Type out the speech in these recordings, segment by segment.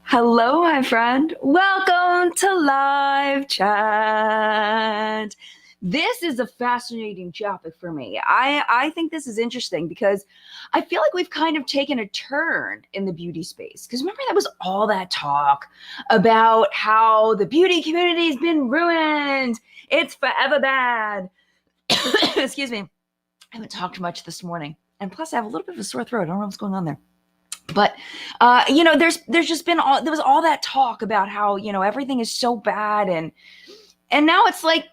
Hello, my friend. Welcome to live chat. This is a fascinating topic for me. I think this is interesting because I feel like we've kind of taken a turn in the beauty space. Because remember, that was all that talk about how the beauty community has been ruined. It's forever bad. Excuse me. I haven't talked much this morning. And plus, I have a little bit of a sore throat. I don't know what's going on there. But there's just been there was all that talk about how everything is so bad, and now it's like,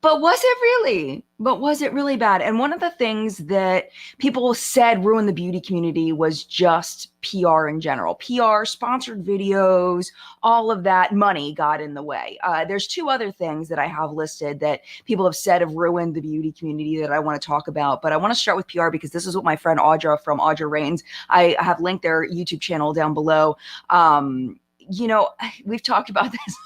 but was it really? But was it really bad? And one of the things that people said ruined the beauty community was just PR in general. PR, sponsored videos, all of that money got in the way. There's two other things that I have listed that people have said have ruined the beauty community that I want to talk about. But I want to start with PR because this is what my friend Audra from Audra Reigns, I have linked their YouTube channel down below. We've talked about this.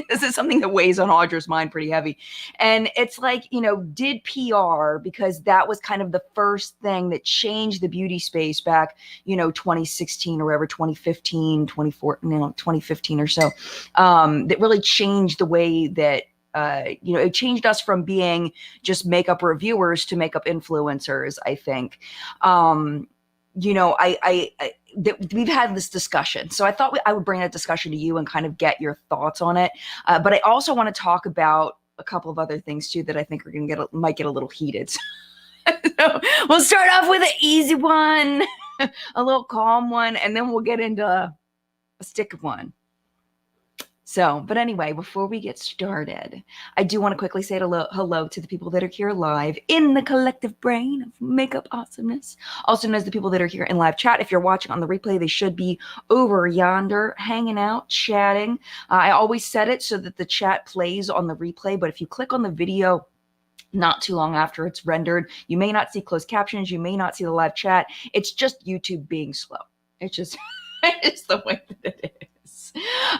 This is something that weighs on Audra's mind pretty heavy. And it's like, did PR, because that was kind of the first thing that changed the beauty space back, 2016 or whatever, 2015, 2015 or so, that really changed the way that it changed us from being just makeup reviewers to makeup influencers, I think. We've had this discussion. So I thought I would bring that discussion to you and kind of get your thoughts on it. But I also want to talk about a couple of other things too that I think are going to might get a little heated. So we'll start off with an easy one, a little calm one, and then we'll get into a stick one. So, but anyway, before we get started, I do want to quickly say hello to the people that are here live in the collective brain of makeup awesomeness. Also known as the people that are here in live chat. If you're watching on the replay, they should be over yonder, hanging out, chatting. I always set it so that the chat plays on the replay, but if you click on the video not too long after it's rendered, you may not see closed captions, you may not see the live chat. It's just YouTube being slow. It's just, it's the way that it is.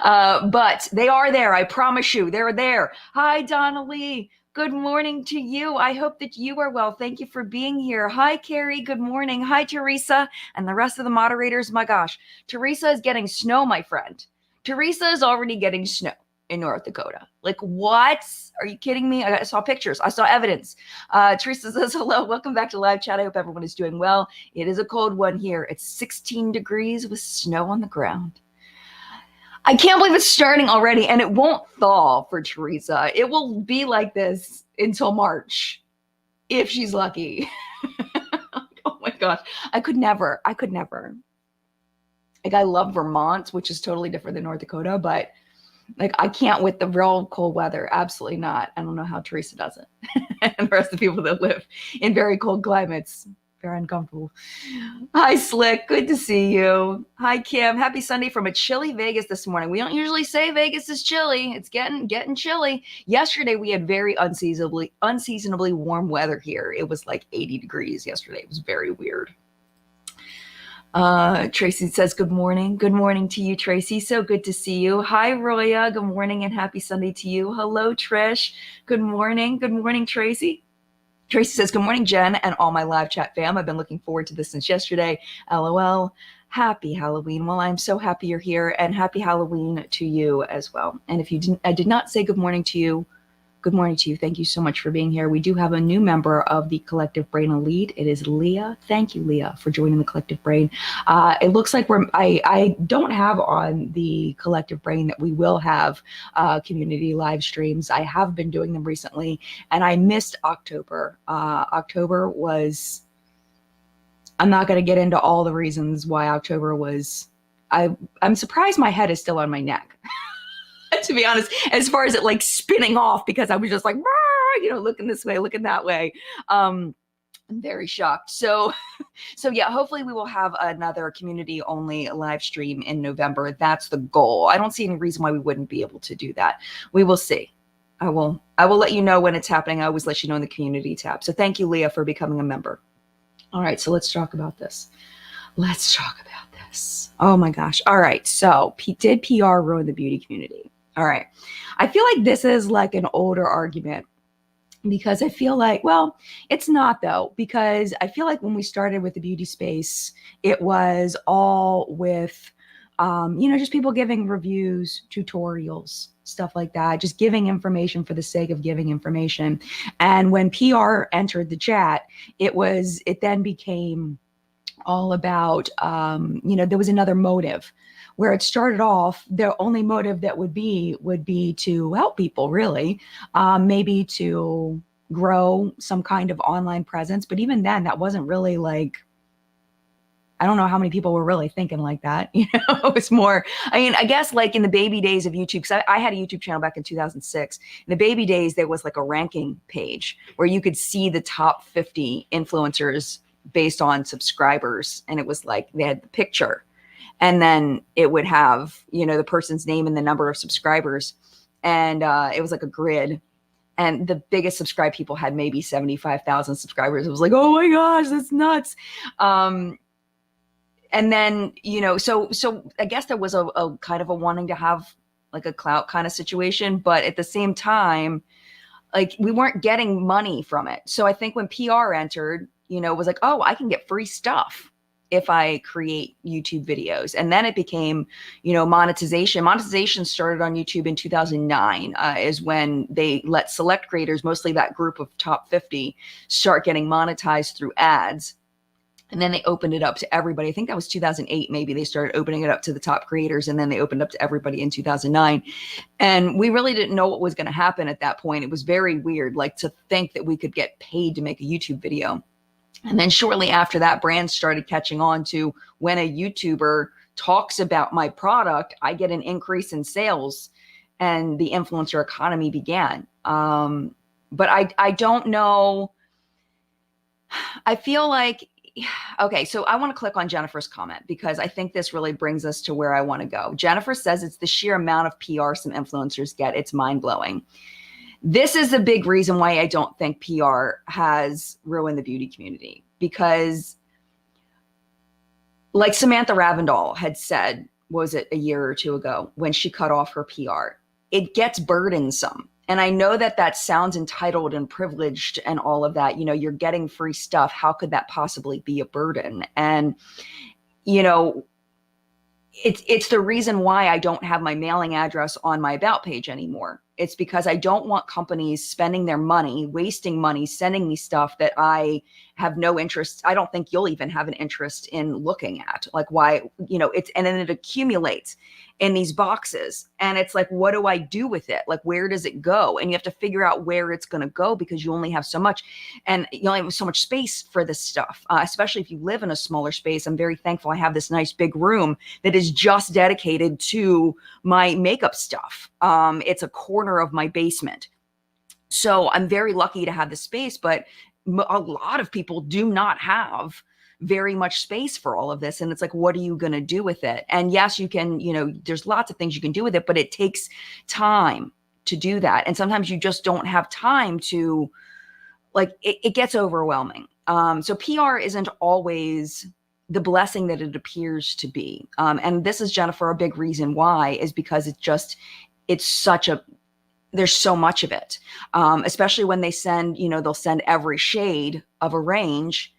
But they are there. I promise you, they're there. Hi, Donna Lee. Good morning to you. I hope that you are well. Thank you for being here. Hi, Carrie. Good morning. Hi, Teresa. And the rest of the moderators. My gosh, Teresa is getting snow, my friend. Teresa is already getting snow in North Dakota. Like, what? Are you kidding me? I saw pictures. I saw evidence. Teresa says, hello. Welcome back to live chat. I hope everyone is doing well. It is a cold one here. It's 16 degrees with snow on the ground. I can't believe it's starting already, and it won't thaw for Teresa. It will be like this until March, if she's lucky. Oh my gosh. I could never. Like, I love Vermont, which is totally different than North Dakota, but like, I can't with the real cold weather. Absolutely not. I don't know how Teresa does it. And the rest of the people that live in very cold climates. Very uncomfortable. Hi, Slick. Good to see you. Hi, Kim. Happy Sunday from a chilly Vegas this morning. We don't usually say Vegas is chilly. It's getting chilly. Yesterday, we had very unseasonably warm weather here. It was like 80 degrees yesterday. It was very weird. Tracy says, good morning. Good morning to you, Tracy. So good to see you. Hi, Roya. Good morning and happy Sunday to you. Hello, Trish. Good morning. Good morning, Tracy. Tracy says, good morning, Jen, and all my live chat fam. I've been looking forward to this since yesterday. LOL. Happy Halloween. Well, I'm so happy you're here, and happy Halloween to you as well. And if I did not say good morning to you, good morning to you. Thank you so much for being here. We do have a new member of the Collective Brain Elite. It is Leah. Thank you, Leah, for joining the Collective Brain. It looks like I don't have on the Collective Brain that we will have community live streams. I have been doing them recently, and I missed October. October was, I'm not going to get into all the reasons why October was, I'm surprised my head is still on my neck. To be honest, as far as it like spinning off, because I was just like, looking this way, looking that way. I'm very shocked. So yeah, hopefully we will have another community only live stream in November. That's the goal. I don't see any reason why we wouldn't be able to do that. We will see. I will let you know when it's happening. I always let you know in the community tab. So thank you, Leah, for becoming a member. All right, so let's talk about this. Oh my gosh. All right. So did PR ruin the beauty community? All right. I feel like this is like an older argument because I feel like, well, it's not though, because I feel like when we started with the beauty space, it was all with just people giving reviews, tutorials, stuff like that, just giving information for the sake of giving information. And when PR entered the chat, it then became all about, there was another motive where it started off. The only motive that would be to help people, really, maybe to grow some kind of online presence. But even then, that wasn't really like, I don't know how many people were really thinking like that. It was more, I guess like in the baby days of YouTube, because I had a YouTube channel back in 2006. In the baby days, there was like a ranking page where you could see the top 50 influencers based on subscribers. And it was like, they had the picture, and then it would have, the person's name and the number of subscribers. And it was like a grid. And the biggest subscribed people had maybe 75,000 subscribers. It was like, oh my gosh, that's nuts. And then, so I guess there was a kind of a wanting to have like a clout kind of situation, but at the same time, like we weren't getting money from it. So I think when PR entered, it was like, oh, I can get free stuff if I create YouTube videos. And then it became, monetization. Monetization started on YouTube in 2009, is when they let select creators, mostly that group of top 50, start getting monetized through ads. And then they opened it up to everybody. I think that was 2008, maybe they started opening it up to the top creators, and then they opened up to everybody in 2009. And we really didn't know what was going to happen at that point. It was very weird, like to think that we could get paid to make a YouTube video. And then shortly after that, brands started catching on to, when a YouTuber talks about my product, I get an increase in sales, and the influencer economy began. But I don't know. I feel like, okay, so I want to click on Jennifer's comment because I think this really brings us to where I want to go. Jennifer says it's the sheer amount of PR some influencers get. It's mind-blowing. This is the big reason why I don't think PR has ruined the beauty community, because like Samantha Ravindal had said, was it a year or two ago, when she cut off her PR, it gets burdensome. And I know that that sounds entitled and privileged and all of that, you're getting free stuff. How could that possibly be a burden? And, it's the reason why I don't have my mailing address on my About page anymore. It's because I don't want companies spending their money, wasting money, sending me stuff that I have no interest. I don't think you'll even have an interest in looking at. Like, why, and then it accumulates in these boxes. And it's like, what do I do with it? Like, where does it go? And you have to figure out where it's going to go, because you only have so much, and you only have so much space for this stuff, especially if you live in a smaller space. I'm very thankful I have this nice big room that is just dedicated to my makeup stuff. It's a corner of my basement. So I'm very lucky to have the space, but a lot of people do not have very much space for all of this. And it's like, what are you going to do with it? And yes, you can, there's lots of things you can do with it, but it takes time to do that. And sometimes you just don't have time to, like, it gets overwhelming. So PR isn't always the blessing that it appears to be. And this is, Jennifer, a big reason why, is because there's so much of it, especially when they send, they'll send every shade of a range.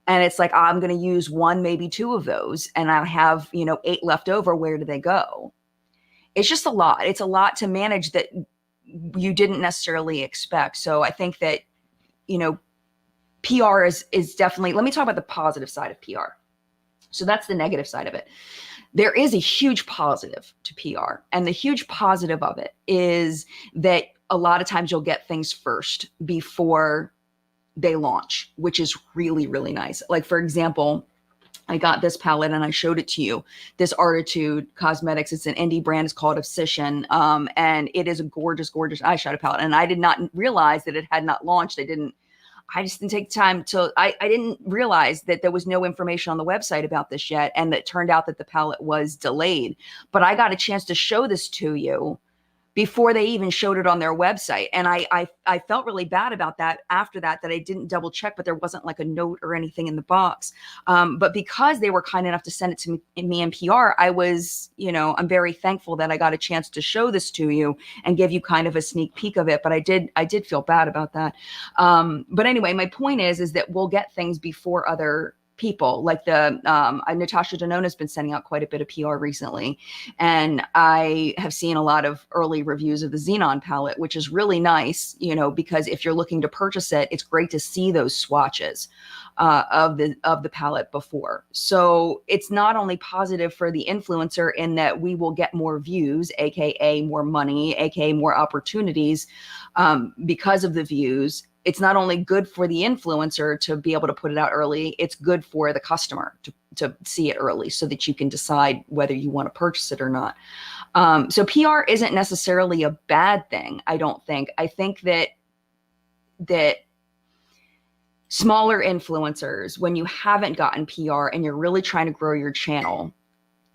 And it's like, I'm going to use one, maybe two of those, and I have, 8 left over. Where do they go? It's just a lot. It's a lot to manage that you didn't necessarily expect. So I think that, PR is definitely, let me talk about the positive side of PR. So that's the negative side of it. There is a huge positive to PR. And the huge positive of it is that a lot of times you'll get things first before they launch, which is really, really nice. Like, for example, I got this palette and I showed it to you, this Artitude Cosmetics. It's an indie brand. It's called Obsession. And it is a gorgeous, gorgeous eyeshadow palette. And I did not realize that it had not launched. I just didn't take time to, I didn't realize that there was no information on the website about this yet. And it turned out that the palette was delayed, but I got a chance to show this to you before they even showed it on their website. And I felt really bad about that after that I didn't double check, but there wasn't like a note or anything in the box. But because they were kind enough to send it to me in PR, I was, I'm very thankful that I got a chance to show this to you and give you kind of a sneak peek of it. But I did feel bad about that. But anyway, my point is that we'll get things before other people. Like Natasha Denona has been sending out quite a bit of PR recently. And I have seen a lot of early reviews of the Xenon palette, which is really nice, because if you're looking to purchase it, it's great to see those swatches of the palette before. So it's not only positive for the influencer in that we will get more views, aka more money, aka more opportunities because of the views. It's not only good for the influencer to be able to put it out early, it's good for the customer to see it early so that you can decide whether you want to purchase it or not. So PR isn't necessarily a bad thing, I don't think. I think that smaller influencers, when you haven't gotten PR and you're really trying to grow your channel,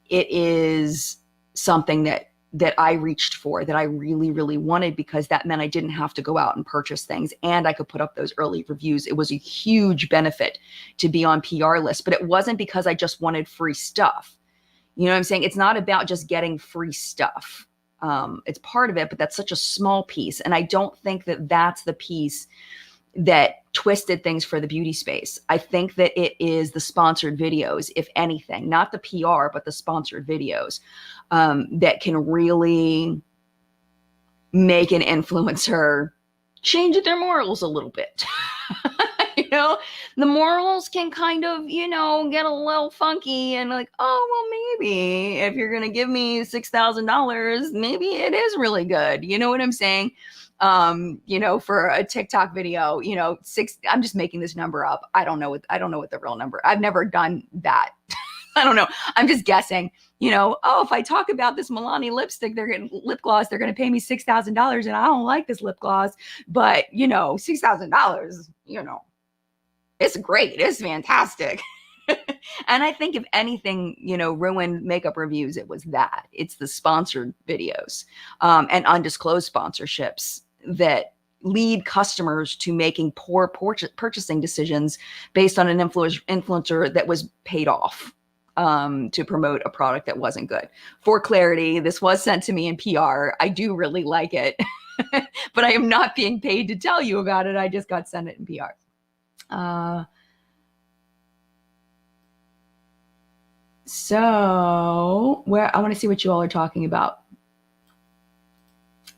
it is something that I reached for, that I really, really wanted, because that meant I didn't have to go out and purchase things and I could put up those early reviews. It was a huge benefit to be on PR lists, but it wasn't because I just wanted free stuff. You know what I'm saying? It's not about just getting free stuff. It's part of it, but that's such a small piece. And I don't think that that's the piece that twisted things for the beauty space. I think that it is the sponsored videos, if anything, not the PR, but the sponsored videos that can really make an influencer change their morals a little bit. The morals can kind of, get a little funky and like, oh, well, maybe if you're going to give me $6,000, maybe it is really good. You know what I'm saying? For a TikTok video, I'm just making this number up. I don't know what the real number. I've never done that. I don't know. I'm just guessing, if I talk about this Milani lipstick, lip gloss, they're going to pay me $6,000 and I don't like this lip gloss, but $6,000, it's great. It's fantastic. And I think if anything, ruined makeup reviews, it was that. It's the sponsored videos and undisclosed sponsorships that lead customers to making poor purchasing decisions based on an influencer that was paid off to promote a product that wasn't good. For clarity, this was sent to me in PR. I do really like it, but I am not being paid to tell you about it. I just got sent it in PR. So I want to see what you all are talking about.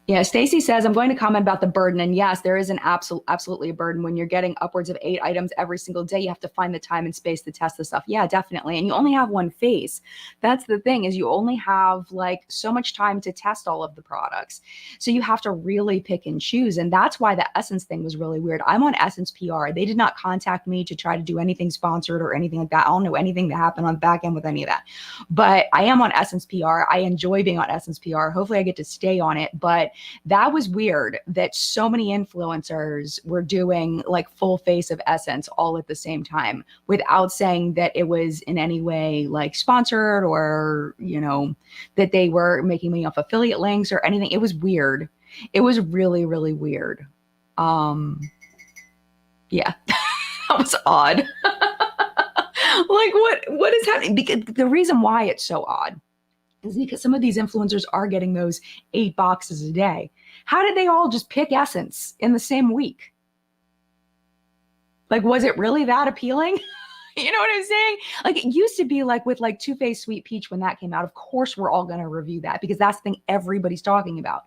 Yeah, Stacy says, I'm going to comment about the burden. And yes, there is an absolutely a burden when you're getting upwards of 8 items every single day. You have to find the time and space to test the stuff. Yeah, definitely. And you only have one face. That's the thing, is you only have like so much time to test all of the products. So you have to really pick and choose. And that's why the Essence thing was really weird. I'm on Essence PR. They did not contact me to try to do anything sponsored or anything like that. I don't know anything that happened on the back end with any of that. But I am on Essence PR. I enjoy being on Essence PR. Hopefully I get to stay on it. But that was weird that so many influencers were doing like full face of Essence all at the same time without saying that it was in any way like sponsored or, that they were making money off affiliate links or anything. It was weird. It was really, really weird. Yeah, that was odd. Like what is happening? Because the reason why it's so odd is because some of these influencers are getting those 8 boxes a day. How did they all just pick Essence in the same week? Like, was it really that appealing? You know what I'm saying? Like, it used to be like with like Too Faced Sweet Peach when that came out. Of course, we're all going to review that because that's the thing everybody's talking about.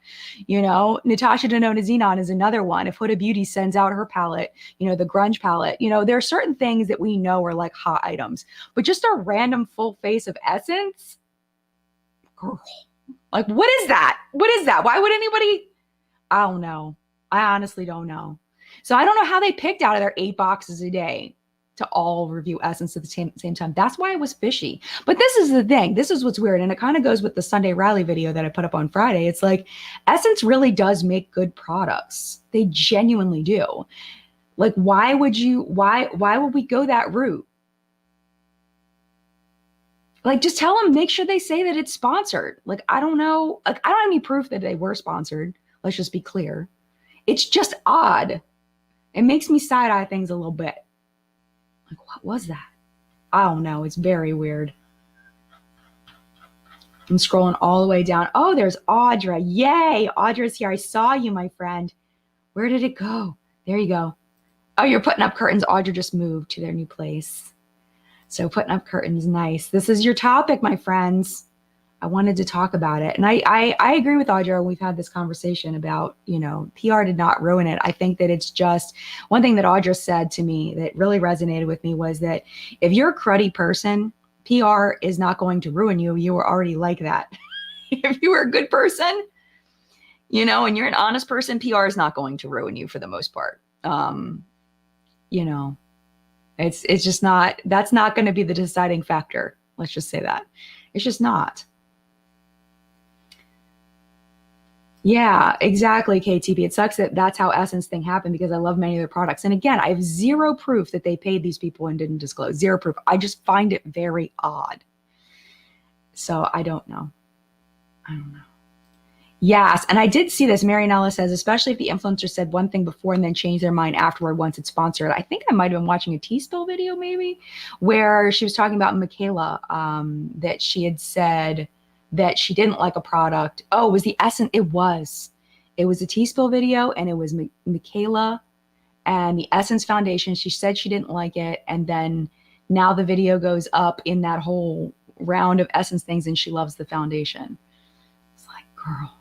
Natasha Denona Xenon is another one. If Huda Beauty sends out her palette, the grunge palette, there are certain things that we know are like hot items. But just a random full face of Essence? Girl, like, what is that? What is that? Why would anybody? I don't know. I honestly don't know. So I don't know how they picked out of their 8 boxes a day to all review Essence at the same time. That's why it was fishy. But this is the thing. This is what's weird. And it kind of goes with the Sunday Rally video that I put up on Friday. It's like Essence really does make good products. They genuinely do. Like, why would we go that route? Like, just tell them, make sure they say that it's sponsored. Like, I don't know. Like, I don't have any proof that they were sponsored. Let's just be clear. It's just odd. It makes me side-eye things a little bit. Like, what was that? I don't know. It's very weird. I'm scrolling all the way down. Oh, there's Audra. Yay. Audra's here. I saw you, my friend. Where did it go? There you go. Oh, you're putting up curtains. Audra just moved to their new place. So putting up curtains, nice. This is your topic, my friends. I wanted to talk about it. And I agree with Audra. We've had this conversation about, PR did not ruin it. I think that it's just one thing that Audra said to me that really resonated with me was that if you're a cruddy person, PR is not going to ruin you. You were already like that. If you were a good person, and you're an honest person, PR is not going to ruin you for the most part. It's just not, that's not going to be the deciding factor. Let's just say that. It's just not. Yeah, exactly, KTP. It sucks that that's how Essence thing happened because I love many of their products. And again, I have zero proof that they paid these people and didn't disclose. Zero proof. I just find it very odd. So I don't know. Yes, and I did see this. Marianella says, especially if the influencer said one thing before and then changed their mind afterward once it's sponsored. I think I might have been watching a T-Spill video maybe where she was talking about Michaela, that she had said that she didn't like a product. Oh, it was the Essence. It was a T-Spill video and it was Michaela and the Essence Foundation. She said she didn't like it. And then now the video goes up in that whole round of Essence things and she loves the foundation. It's like, girl.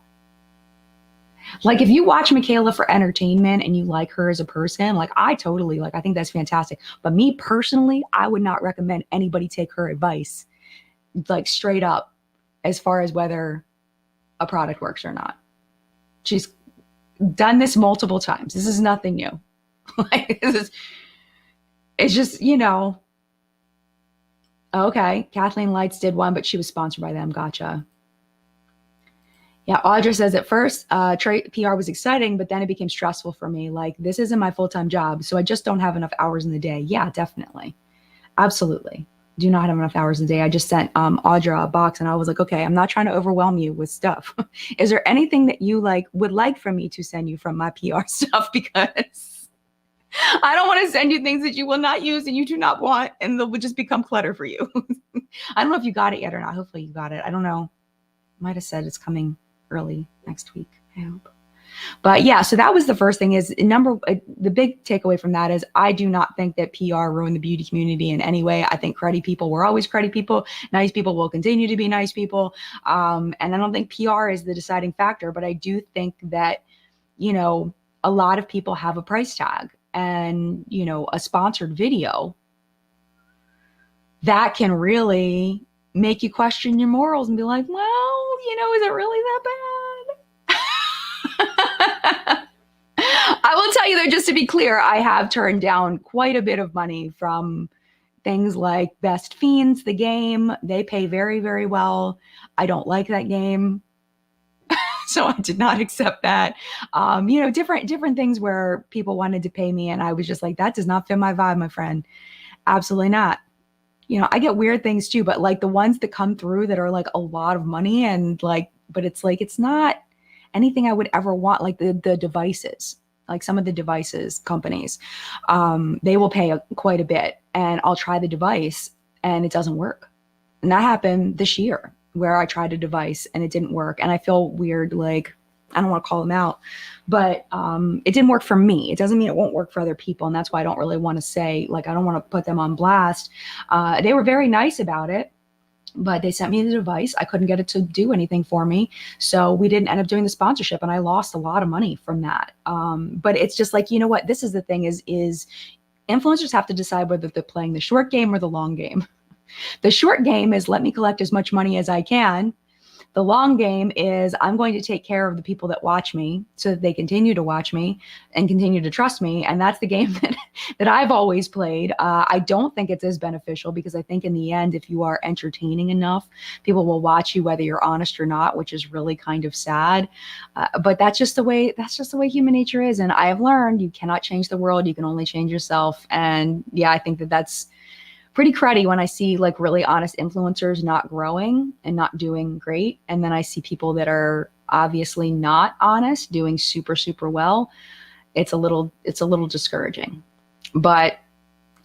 Like if you watch Michaela for entertainment and you like her as a person, like I totally I think that's fantastic. But me personally, I would not recommend anybody take her advice, like straight up, as far as whether a product works or not. She's done this multiple times. This is nothing new. It's just, okay, Kathleen Lights did one, but she was sponsored by them. Gotcha. Yeah, Audra says at first, PR was exciting, but then it became stressful for me. Like, this isn't my full-time job, so I just don't have enough hours in the day. Yeah, definitely. Absolutely. Do not have enough hours in the day. I just sent Audra a box, and I was like, okay, I'm not trying to overwhelm you with stuff. Is there anything that you would like for me to send you from my PR stuff? Because I don't want to send you things that you will not use and you do not want, and they'll just become clutter for you. I don't know if you got it yet or not. Hopefully you got it. I don't know. Might have said it's coming early next week, I hope. But yeah, so that was the first thing is the big takeaway from that is I do not think that PR ruined the beauty community in any way. I think cruddy people were always cruddy people. Nice people will continue to be nice people. And I don't think PR is the deciding factor, but I do think that, a lot of people have a price tag and, a sponsored video that can really make you question your morals and be like, well, is it really that bad? I will tell you though, just to be clear, I have turned down quite a bit of money from things like Best Fiends, the game. They pay very, very well. I don't like that game. So I did not accept that. Different things where people wanted to pay me and I was just like, that does not fit my vibe, my friend. Absolutely not. I get weird things too, but the ones that come through that are a lot of money and but it's not anything I would ever want. The devices, some of the devices companies, they will pay quite a bit and I'll try the device and it doesn't work. And that happened this year where I tried a device and it didn't work. And I feel weird, I don't want to call them out, but it didn't work for me. It doesn't mean it won't work for other people. And that's why I don't really want to say, I don't want to put them on blast. They were very nice about it, but they sent me the device. I couldn't get it to do anything for me. So we didn't end up doing the sponsorship and I lost a lot of money from that. But it's just what, this is the thing is influencers have to decide whether they're playing the short game or the long game. The short game is let me collect as much money as I can. The long game is I'm going to take care of the people that watch me so that they continue to watch me and continue to trust me. And that's the game that I've always played. I don't think it's as beneficial because I think in the end, if you are entertaining enough, people will watch you whether you're honest or not, which is really kind of sad. But that's just the way human nature is. And I have learned you cannot change the world. You can only change yourself. And yeah, I think that's pretty cruddy when I see really honest influencers not growing and not doing great. And then I see people that are obviously not honest doing super, super well. It's a little discouraging, but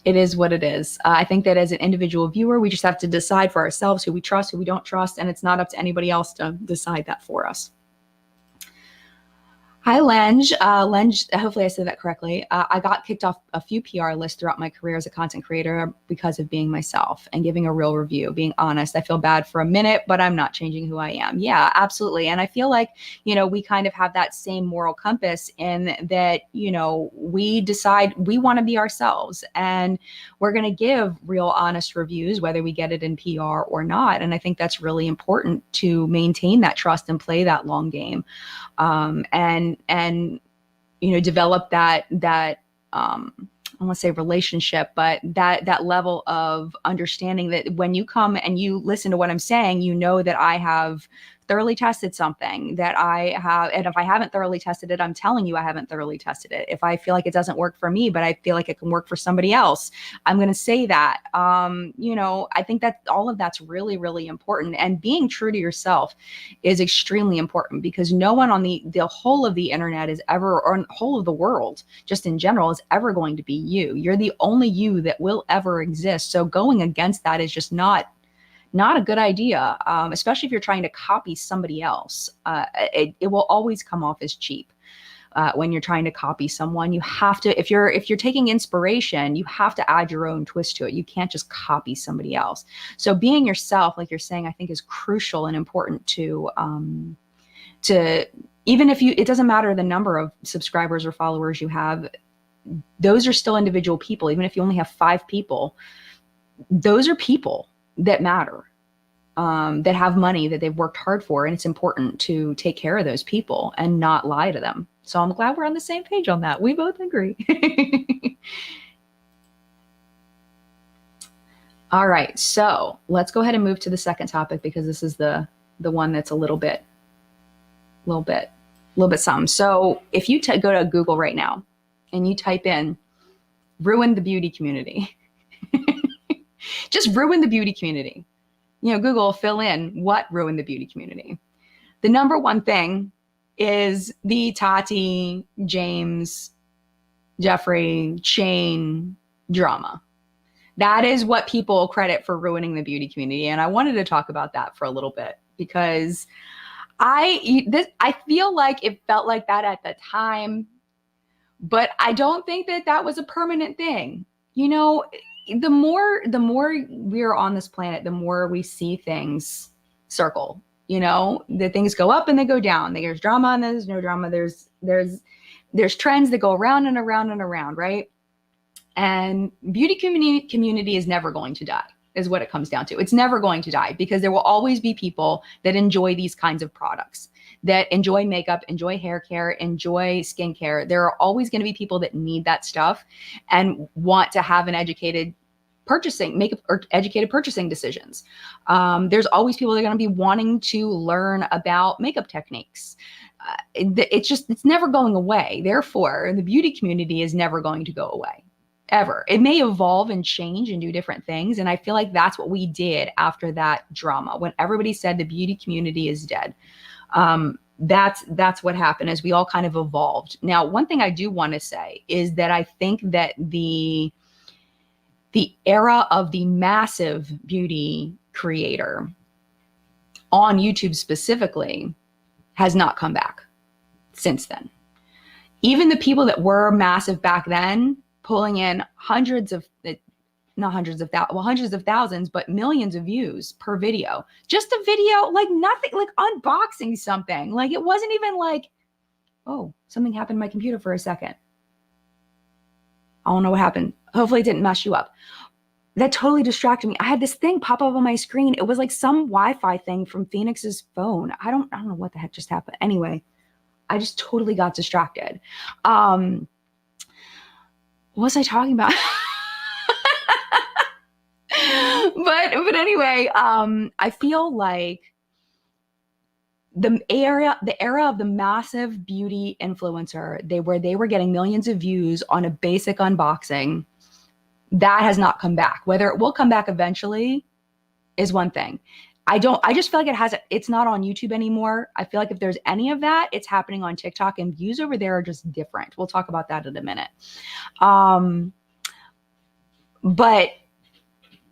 it is what it is. I think that as an individual viewer, we just have to decide for ourselves who we trust, who we don't trust. And it's not up to anybody else to decide that for us. Hi, Lenge. Lenge, hopefully I said that correctly. I got kicked off a few PR lists throughout my career as a content creator because of being myself and giving a real review, being honest. I feel bad for a minute, but I'm not changing who I am. Yeah, absolutely. And I feel like, we kind of have that same moral compass in that, we decide we want to be ourselves and we're going to give real, honest reviews, whether we get it in PR or not. And I think that's really important to maintain that trust and play that long game. And develop that I want to say relationship, but that level of understanding that when you come and you listen to what I'm saying, that I have thoroughly tested something, that I have, and if I haven't thoroughly tested it, I'm telling you I haven't thoroughly tested it. If I feel like it doesn't work for me, but I feel like it can work for somebody else, I'm going to say that. I think that all of that's really, really important. And being true to yourself is extremely important, because no one on the whole of the internet is ever, or whole of the world, just in general, is ever going to be you. You're the only you that will ever exist. So going against that is just not a good idea, especially if you're trying to copy somebody else. It will always come off as cheap. When you're trying to copy someone, you have to, if you're taking inspiration, you have to add your own twist to it. You can't just copy somebody else. So being yourself, like you're saying, I think is crucial and important to even if it doesn't matter the number of subscribers or followers you have, those are still individual people. Even if you only have 5 people, those are people that matter, that have money that they've worked hard for. And it's important to take care of those people and not lie to them. So I'm glad we're on the same page on that. We both agree. All right. So let's go ahead and move to the second topic, because this is the one that's a little bit something. So if you go to Google right now and you type in ruin the beauty community, just ruin the beauty community. Google, fill in what ruined the beauty community. The number one thing is the Tati, James, Jeffrey, Shane drama. That is what people credit for ruining the beauty community. And I wanted to talk about that for a little bit, because I feel like it felt like that at the time, but I don't think that was a permanent thing. The more we're on this planet, the more we see things circle. The things go up and they go down. There's drama and there's no drama. There's trends that go around and around and around, right? And beauty community is never going to die, is what it comes down to. It's never going to die, because there will always be people that enjoy these kinds of products, that enjoy makeup, enjoy hair care, enjoy skincare. There are always going to be people that need that stuff and want to have an educated purchasing decisions. There's always people that are going to be wanting to learn about makeup techniques. It's never going away. Therefore, the beauty community is never going to go away, ever. It may evolve and change and do different things. And I feel like that's what we did after that drama, when everybody said the beauty community is dead. That's what happened, as we all kind of evolved. Now, one thing I do want to say is that I think that the era of the massive beauty creator on YouTube specifically has not come back since then. Even the people that were massive back then, pulling in hundreds of thousands, but millions of views per video. Just a video, like nothing, like unboxing something. Like it wasn't even like, oh, something happened to my computer for a second. I don't know what happened. Hopefully it didn't mess you up. That totally distracted me. I had this thing pop up on my screen. It was like some Wi-Fi thing from Phoenix's phone. I don't know what the heck just happened. Anyway, I just totally got distracted. What was I talking about? But anyway, I feel like the era of the massive beauty influencer, where they were getting millions of views on a basic unboxing, that has not come back. Whether it will come back eventually is one thing. I just feel like it's not on YouTube anymore. I feel like if there's any of that, it's happening on TikTok, and views over there are just different. We'll talk about that in a minute. But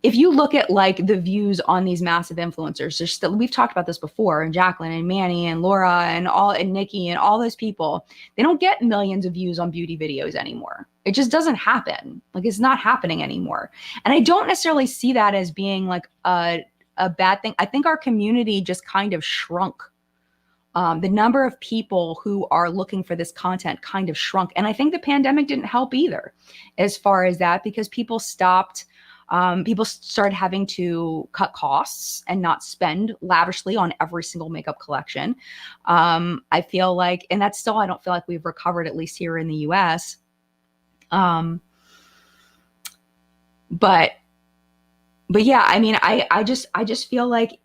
if you look at like the views on these massive influencers, there's still, we've talked about this before, and Jacqueline and Manny and Laura and Nikki and all those people, they don't get millions of views on beauty videos anymore. It just doesn't happen. Like, it's not happening anymore. And I don't necessarily see that as being like a bad thing. I think our community just kind of shrunk. The number of people who are looking for this content kind of shrunk. And I think the pandemic didn't help either as far as that, because people stopped, people started having to cut costs and not spend lavishly on every single makeup collection. I feel like, and that's still, I don't feel like we've recovered, at least here in the US. But yeah, I mean, I just feel like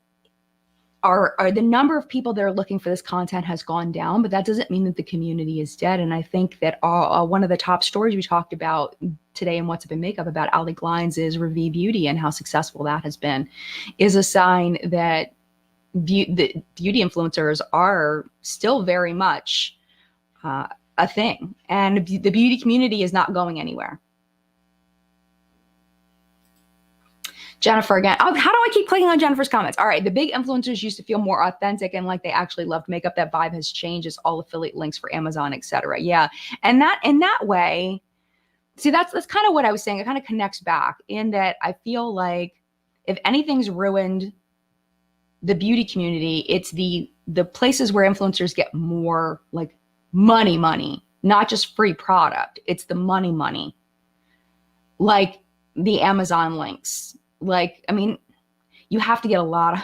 are the number of people that are looking for this content has gone down, but that doesn't mean that the community is dead. And I think that one of the top stories we talked about today in What's Up in Makeup about Ali Glines' Revi Beauty and how successful that has been, is a sign that the beauty influencers are still very much a thing, and the beauty community is not going anywhere. Jennifer again. Oh, how do I keep clicking on Jennifer's comments? All right. The big influencers used to feel more authentic and like they actually loved makeup. That vibe has changed. It's all affiliate links for Amazon, etc. Yeah. And that in that way, see, that's kind of what I was saying. It kind of connects back in that I feel like if anything's ruined the beauty community, it's the places where influencers get more like money, not just free product. It's the money, like the Amazon links. Like, I mean, you have to get a lot of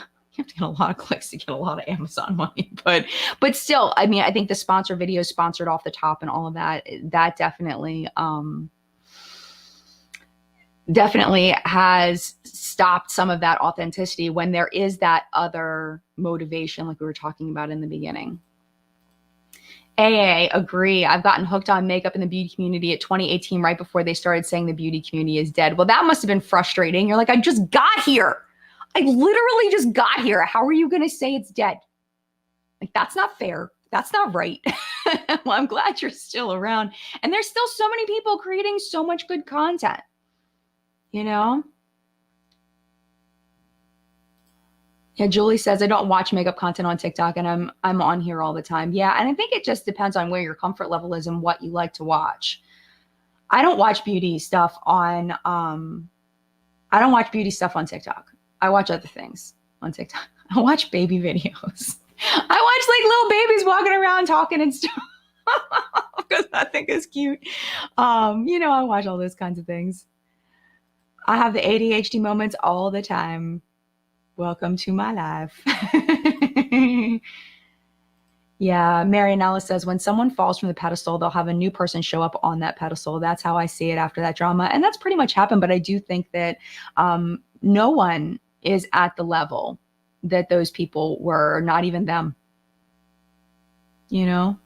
clicks to get a lot of Amazon money, but still, I mean, I think the sponsor videos sponsored off the top and all of that definitely has stopped some of that authenticity when there is that other motivation, like we were talking about in the beginning. AA, agree. I've gotten hooked on makeup in the beauty community at 2018, right before they started saying the beauty community is dead. Well, that must have been frustrating. You're like, I just got here. I literally just got here. How are you going to say it's dead? Like, that's not fair. That's not right. Well, I'm glad you're still around. And there's still so many people creating so much good content, you know? Yeah, Julie says, I don't watch makeup content on TikTok and I'm on here all the time. Yeah, and I think it just depends on where your comfort level is and what you like to watch. I don't watch beauty stuff on TikTok. I watch other things on TikTok. I watch baby videos. I watch like little babies walking around talking and stuff because I think it's cute. You know, I watch all those kinds of things. I have the ADHD moments all the time. Welcome to my life. Yeah, Marianella says, when someone falls from the pedestal, they'll have a new person show up on that pedestal. That's how I see it after that drama. And that's pretty much happened. But I do think that no one is at the level that those people were, not even them. You know?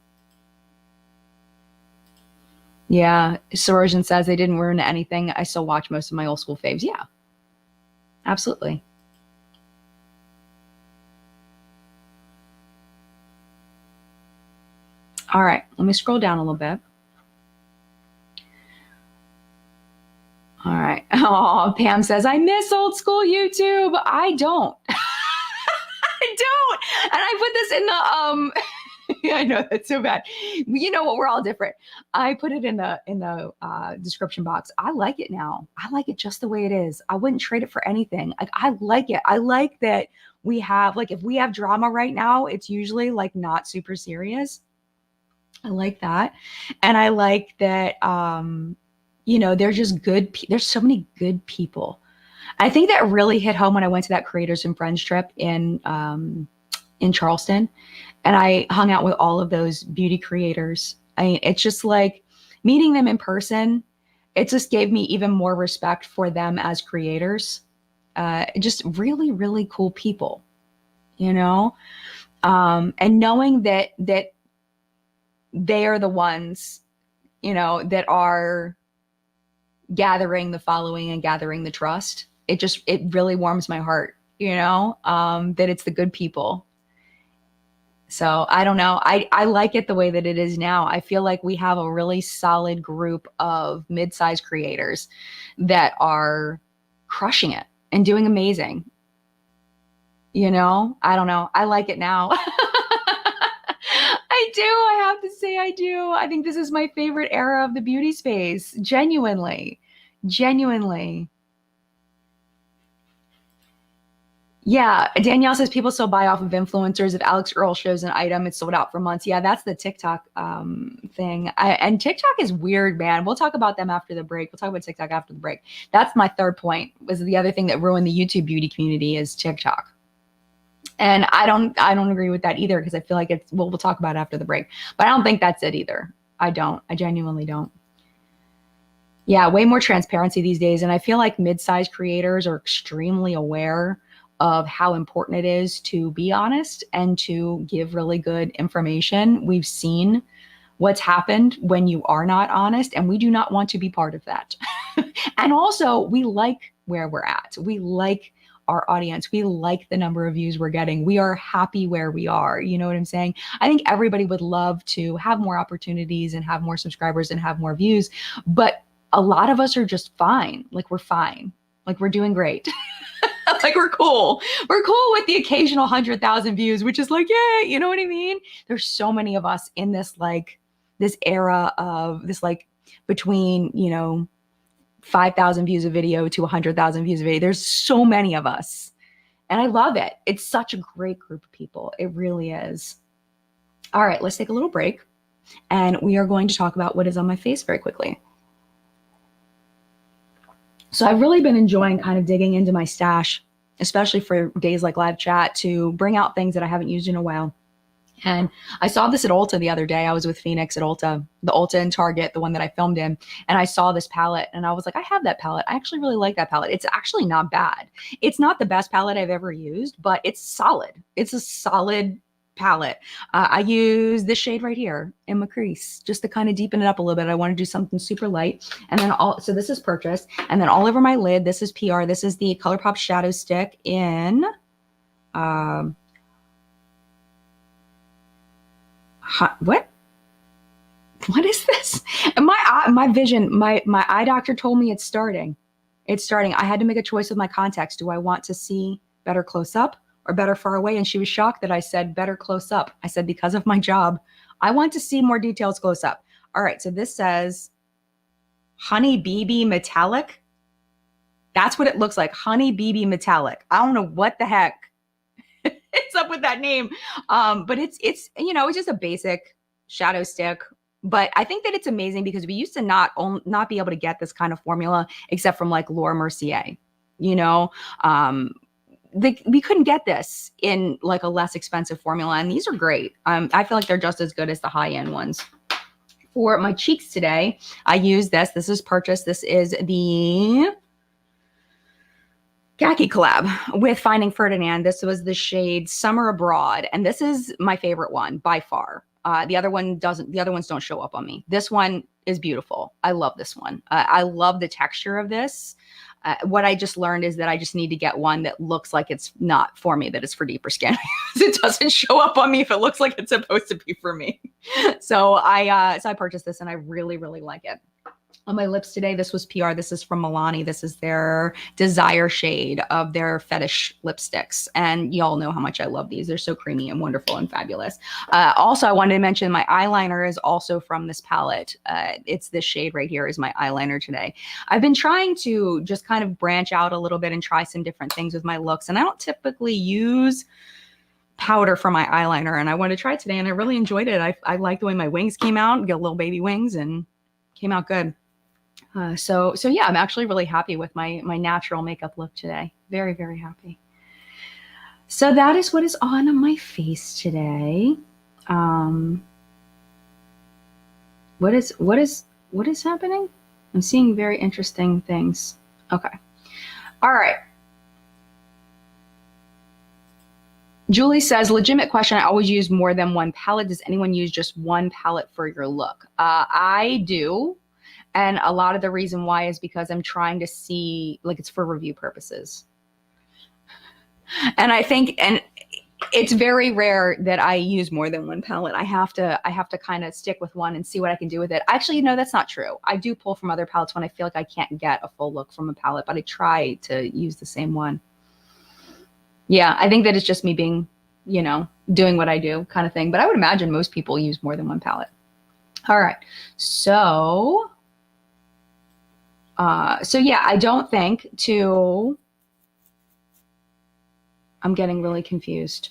Yeah, Sorojan says, they didn't ruin anything. I still watch most of my old school faves. Yeah, absolutely. All right, let me scroll down a little bit. All right. Oh, Pam says, I miss old school YouTube. I don't. I don't. And I put this in the, I know that's so bad. You know what? We're all different. I put it in the description box. I like it now. I like it just the way it is. I wouldn't trade it for anything. Like, I like it. I like that we have, like, if we have drama right now, it's usually like not super serious. I like that. And I like that, you know, they're just good. There's so many good people. I think that really hit home when I went to that Creators and Friends trip in Charleston. And I hung out with all of those beauty creators. It's just like meeting them in person. It just gave me even more respect for them as creators. Just really, really cool people, you know? And knowing that they are the ones, you know, that are gathering the following and gathering the trust. It really warms my heart, you know, that it's the good people. So I don't know. I like it the way that it is now. I feel like we have a really solid group of mid-sized creators that are crushing it. and doing amazing. You know, I don't know. I like it now. I do. I have to say I do. I think this is my favorite era of the beauty space. Genuinely. Genuinely. Yeah, Danielle says people still buy off of influencers. If Alex Earl shows an item, it's sold out for months. Yeah, that's the TikTok thing. And TikTok is weird, man. We'll talk about them after the break. We'll talk about TikTok after the break. That's my third point. Was the other thing that ruined the YouTube beauty community is TikTok. And I don't agree with that either because I feel like it's we'll talk about it after the break. But I don't think that's it either. I don't. I genuinely don't. Yeah, way more transparency these days. And I feel like mid-sized creators are extremely aware of how important it is to be honest and to give really good information. We've seen what's happened when you are not honest, and we do not want to be part of that. And also, we like where we're at. We like our audience. We like the number of views we're getting. We are happy where we are. You know what I'm saying? I think everybody would love to have more opportunities and have more subscribers and have more views, but a lot of us are just fine. Like we're fine. Like we're doing great. Like we're cool. We're cool with the occasional 100,000 views, which is like, yay, you know what I mean? There's so many of us in this like this era of this like between, 5,000 views a video to 100,000 views a video. There's so many of us. And I love it. It's such a great group of people. It really is. All right, let's take a little break. And we are going to talk about what is on my face very quickly. So I've really been enjoying kind of digging into my stash, especially for days like live chat, to bring out things that I haven't used in a while. And I saw this at Ulta the other day. I was with Phoenix at Ulta, the Ulta in Target, the one that I filmed in. And I saw this palette and I was like, I have that palette. I actually really like that palette. It's actually not bad. It's not the best palette I've ever used, but it's solid. It's a solid palette. I use this shade right here in my crease just to kind of deepen it up a little bit. I want to do something super light. And then so this is purchased. And then all over my lid, this is PR. This is the ColourPop Shadow Stick in... what is this? And my vision, my eye doctor told me it's starting. I had to make a choice with my contacts. Do I want to see better close up or better far away? And she was shocked that I said better close up. I said, because of my job, I want to see more details close up. All right. So this says Honey BB Metallic. That's what it looks like. Honey BB Metallic. I don't know what the heck it's up with that name. But it's just a basic shadow stick. But I think that it's amazing because we used to not be able to get this kind of formula except from like Laura Mercier. We couldn't get this in like a less expensive formula, and these are great. I feel like they're just as good as the high-end ones. For my cheeks today, I use this. This is purchased. This is the Khaki collab with Finding Ferdinand. This was the shade Summer Abroad, and this is my favorite one by far. The other ones don't show up on me. This one is beautiful. I love this one. I love the texture of this. What I just learned is that I just need to get one that looks like it's not for me, that it's for deeper skin. It doesn't show up on me if it looks like it's supposed to be for me. So I purchased this and I really, really like it. On my lips today, this was PR. This is from Milani. This is their desire shade of their fetish lipsticks. And y'all know how much I love these. They're so creamy and wonderful and fabulous. Also, I wanted to mention my eyeliner is also from this palette. It's this shade right here is my eyeliner today. I've been trying to just kind of branch out a little bit and try some different things with my looks. And I don't typically use powder for my eyeliner. And I wanted to try it today and I really enjoyed it. I like the way my wings came out, get little baby wings, and came out good. So yeah, I'm actually really happy with my natural makeup look today. Very, very happy. So that is what is on my face today. What is happening? I'm seeing very interesting things. Okay. All right. Julie says, legitimate question. I always use more than one palette. Does anyone use just one palette for your look? I do. And a lot of the reason why is because I'm trying to see, like, it's for review purposes. And I think, and It's very rare that I use more than one palette. I have to kind of stick with one and see what I can do with it. Actually, no, that's not true. I do pull from other palettes when I feel like I can't get a full look from a palette, but I try to use the same one. Yeah, I think that it's just me being, doing what I do kind of thing. But I would imagine most people use more than one palette. All right. So yeah, I don't think I'm getting really confused.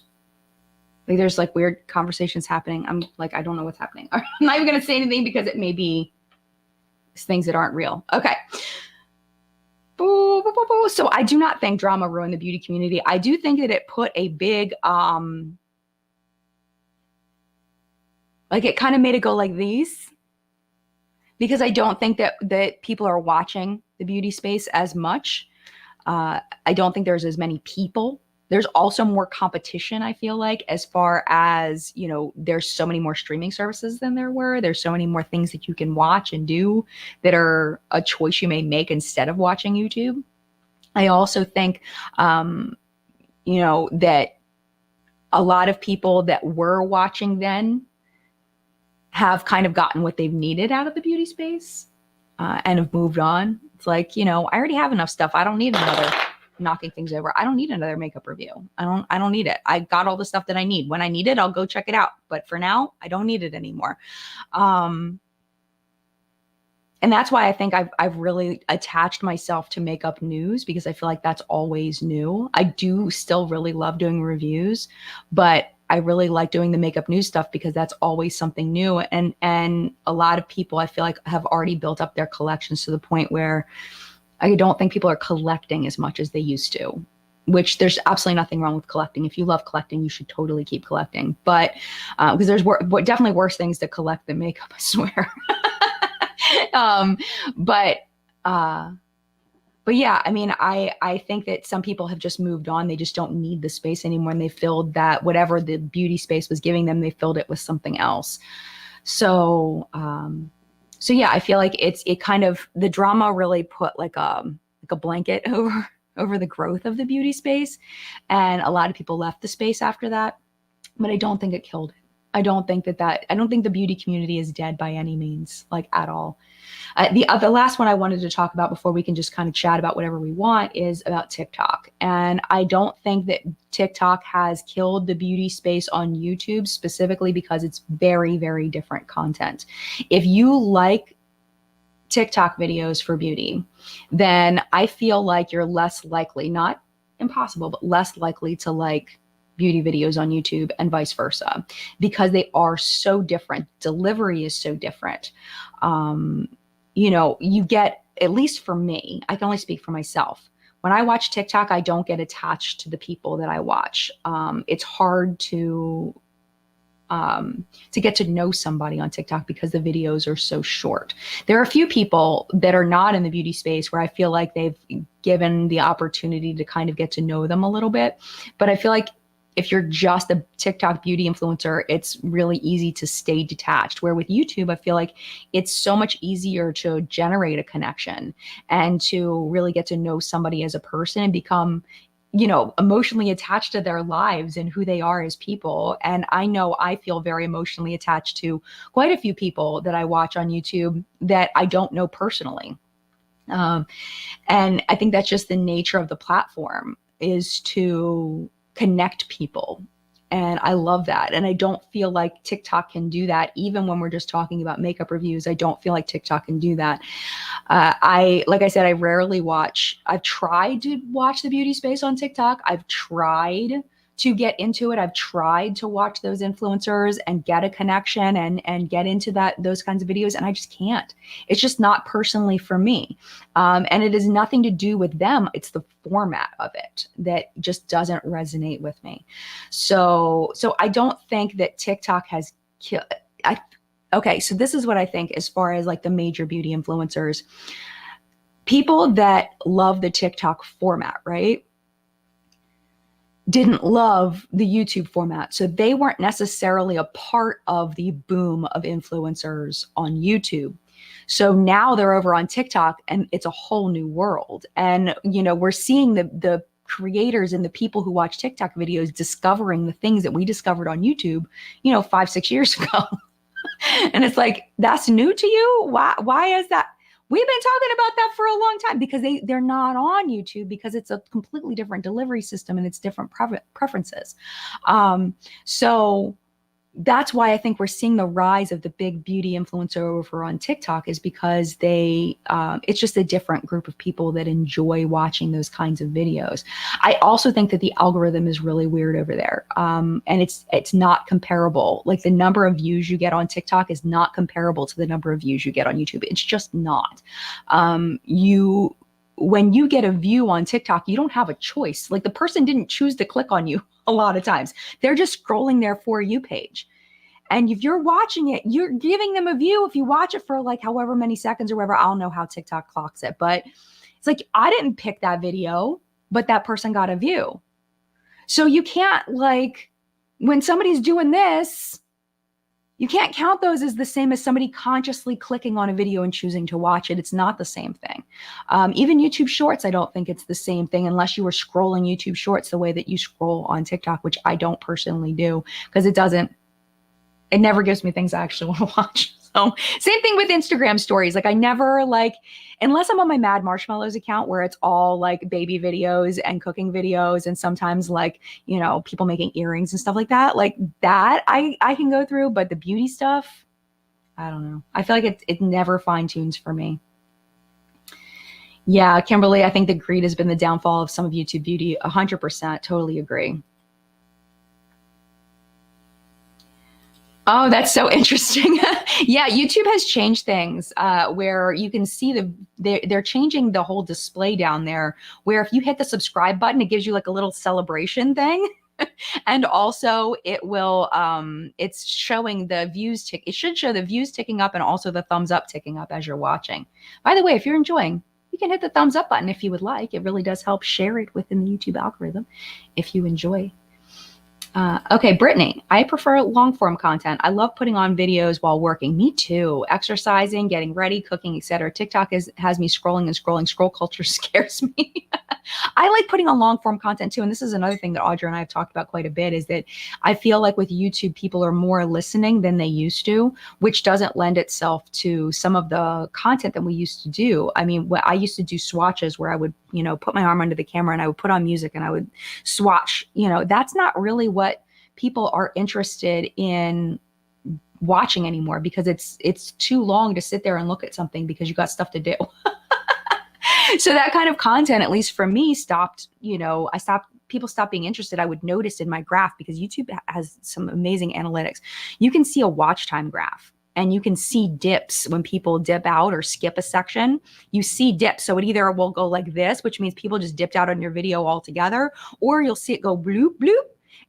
Like there's like weird conversations happening. I'm like, I don't know what's happening. I'm not even going to say anything because it may be things that aren't real. Okay. So I do not think drama ruined the beauty community. I do think that it put a big, like it kind of made it go like these, because I don't think that people are watching the beauty space as much. I don't think there's as many people. There's also more competition, I feel like, as far as, there's so many more streaming services than there were. There's so many more things that you can watch and do that are a choice you may make instead of watching YouTube. I also think, that a lot of people that were watching then have kind of gotten what they've needed out of the beauty space and have moved on. It's like, I already have enough stuff. I don't need another knocking things over. I don't need another makeup review. I don't need it. I got all the stuff that I need. When I need it, I'll go check it out. But for now, I don't need it anymore. And that's why I think I've really attached myself to makeup news, because I feel like that's always new. I do still really love doing reviews, but I really like doing the makeup news stuff because that's always something new. And a lot of people, I feel like, have already built up their collections to the point where I don't think people are collecting as much as they used to, which there's absolutely nothing wrong with collecting. If you love collecting, you should totally keep collecting. But because there's definitely worse things to collect than makeup, I swear. But yeah, I mean, I think that some people have just moved on. They just don't need the space anymore. And they filled that, whatever the beauty space was giving them, they filled it with something else. So yeah, I feel like it kind of, the drama really put like a blanket over the growth of the beauty space. And a lot of people left the space after that, but I don't think it killed it. I don't think the beauty community is dead by any means, like at all. The last one I wanted to talk about before we can just kind of chat about whatever we want is about TikTok. And I don't think that TikTok has killed the beauty space on YouTube, specifically because it's very, very different content. If you like TikTok videos for beauty, then I feel like you're less likely, not impossible, but less likely to like beauty videos on YouTube and vice versa, because they are so different. Delivery is so different. You get, at least for me, I can only speak for myself. When I watch TikTok, I don't get attached to the people that I watch. It's hard to get to know somebody on TikTok because the videos are so short. There are a few people that are not in the beauty space where I feel like they've given the opportunity to kind of get to know them a little bit. But I feel like if you're just a TikTok beauty influencer, it's really easy to stay detached. Where with YouTube, I feel like it's so much easier to generate a connection and to really get to know somebody as a person and become, emotionally attached to their lives and who they are as people. And I know I feel very emotionally attached to quite a few people that I watch on YouTube that I don't know personally. And I think that's just the nature of the platform, is to connect people. And I love that. And I don't feel like TikTok can do that. Even when we're just talking about makeup reviews, I don't feel like TikTok can do that. Like I said, I rarely watch. I've tried to watch the beauty space on TikTok. I've tried to get into it. I've tried to watch those influencers and get a connection and get into those kinds of videos. And I just can't. It's just not personally for me. And it has nothing to do with them. It's the format of it that just doesn't resonate with me. So I don't think that TikTok has killed. Okay, so this is what I think as far as like the major beauty influencers. People that love the TikTok format, right, didn't love the YouTube format. So they weren't necessarily a part of the boom of influencers on YouTube. So now they're over on TikTok and it's a whole new world. And, we're seeing the creators and the people who watch TikTok videos discovering the things that we discovered on YouTube, 5-6 years ago. And it's like, that's new to you? Why is that? We've been talking about that for a long time, because they're not on YouTube, because it's a completely different delivery system and it's different preferences. So that's why I think we're seeing the rise of the big beauty influencer over on TikTok, is because it's just a different group of people that enjoy watching those kinds of videos. I also think that the algorithm is really weird over there. And it's not comparable. Like, the number of views you get on TikTok is not comparable to the number of views you get on YouTube. It's just not. When you get a view on TikTok, you don't have a choice. Like, the person didn't choose to click on you a lot of times. They're just scrolling their For You page. And if you're watching it, you're giving them a view. If you watch it for like however many seconds or whatever, I don't know how TikTok clocks it, but it's like, I didn't pick that video, but that person got a view. So you can't, like, when somebody's doing this, you can't count those as the same as somebody consciously clicking on a video and choosing to watch it. It's not the same thing. Even YouTube Shorts, I don't think it's the same thing, unless you were scrolling YouTube Shorts the way that you scroll on TikTok, which I don't personally do, because it never gives me things I actually want to watch. So same thing with Instagram stories. Like, I never, like, unless I'm on my Mad Marshmallows account, where it's all like baby videos and cooking videos, and sometimes like, people making earrings and stuff like that. Like that I can go through, but the beauty stuff, I don't know. I feel like it never fine tunes for me. Yeah, Kimberly, I think that greed has been the downfall of some of YouTube beauty. 100%, totally agree. Oh, that's so interesting. Yeah, YouTube has changed things where you can see they're changing the whole display down there, where if you hit the subscribe button, it gives you like a little celebration thing. And also it will, it's showing the views it should show the views ticking up, and also the thumbs up ticking up as you're watching. By the way, if you're enjoying, you can hit the thumbs up button if you would like. It really does help share it within the YouTube algorithm if you enjoy. Okay, Brittany, I prefer long form content. I love putting on videos while working. Me too. Exercising, getting ready, cooking, etc. TikTok has me scrolling and scrolling. Scroll culture scares me. I like putting on long form content too. And this is another thing that Audra and I have talked about quite a bit, is that I feel like with YouTube, people are more listening than they used to, which doesn't lend itself to some of the content that we used to do. I mean, I used to do swatches where I would, put my arm under the camera and I would put on music and I would swatch. That's not really what people are interested in watching anymore, because it's too long to sit there and look at something because you got stuff to do. So that kind of content, at least for me, stopped, people stopped being interested. I would notice in my graph, because YouTube has some amazing analytics. You can see a watch time graph, and you can see dips when people dip out or skip a section. You see dips. So it either will go like this, which means people just dipped out on your video altogether, or you'll see it go bloop, bloop.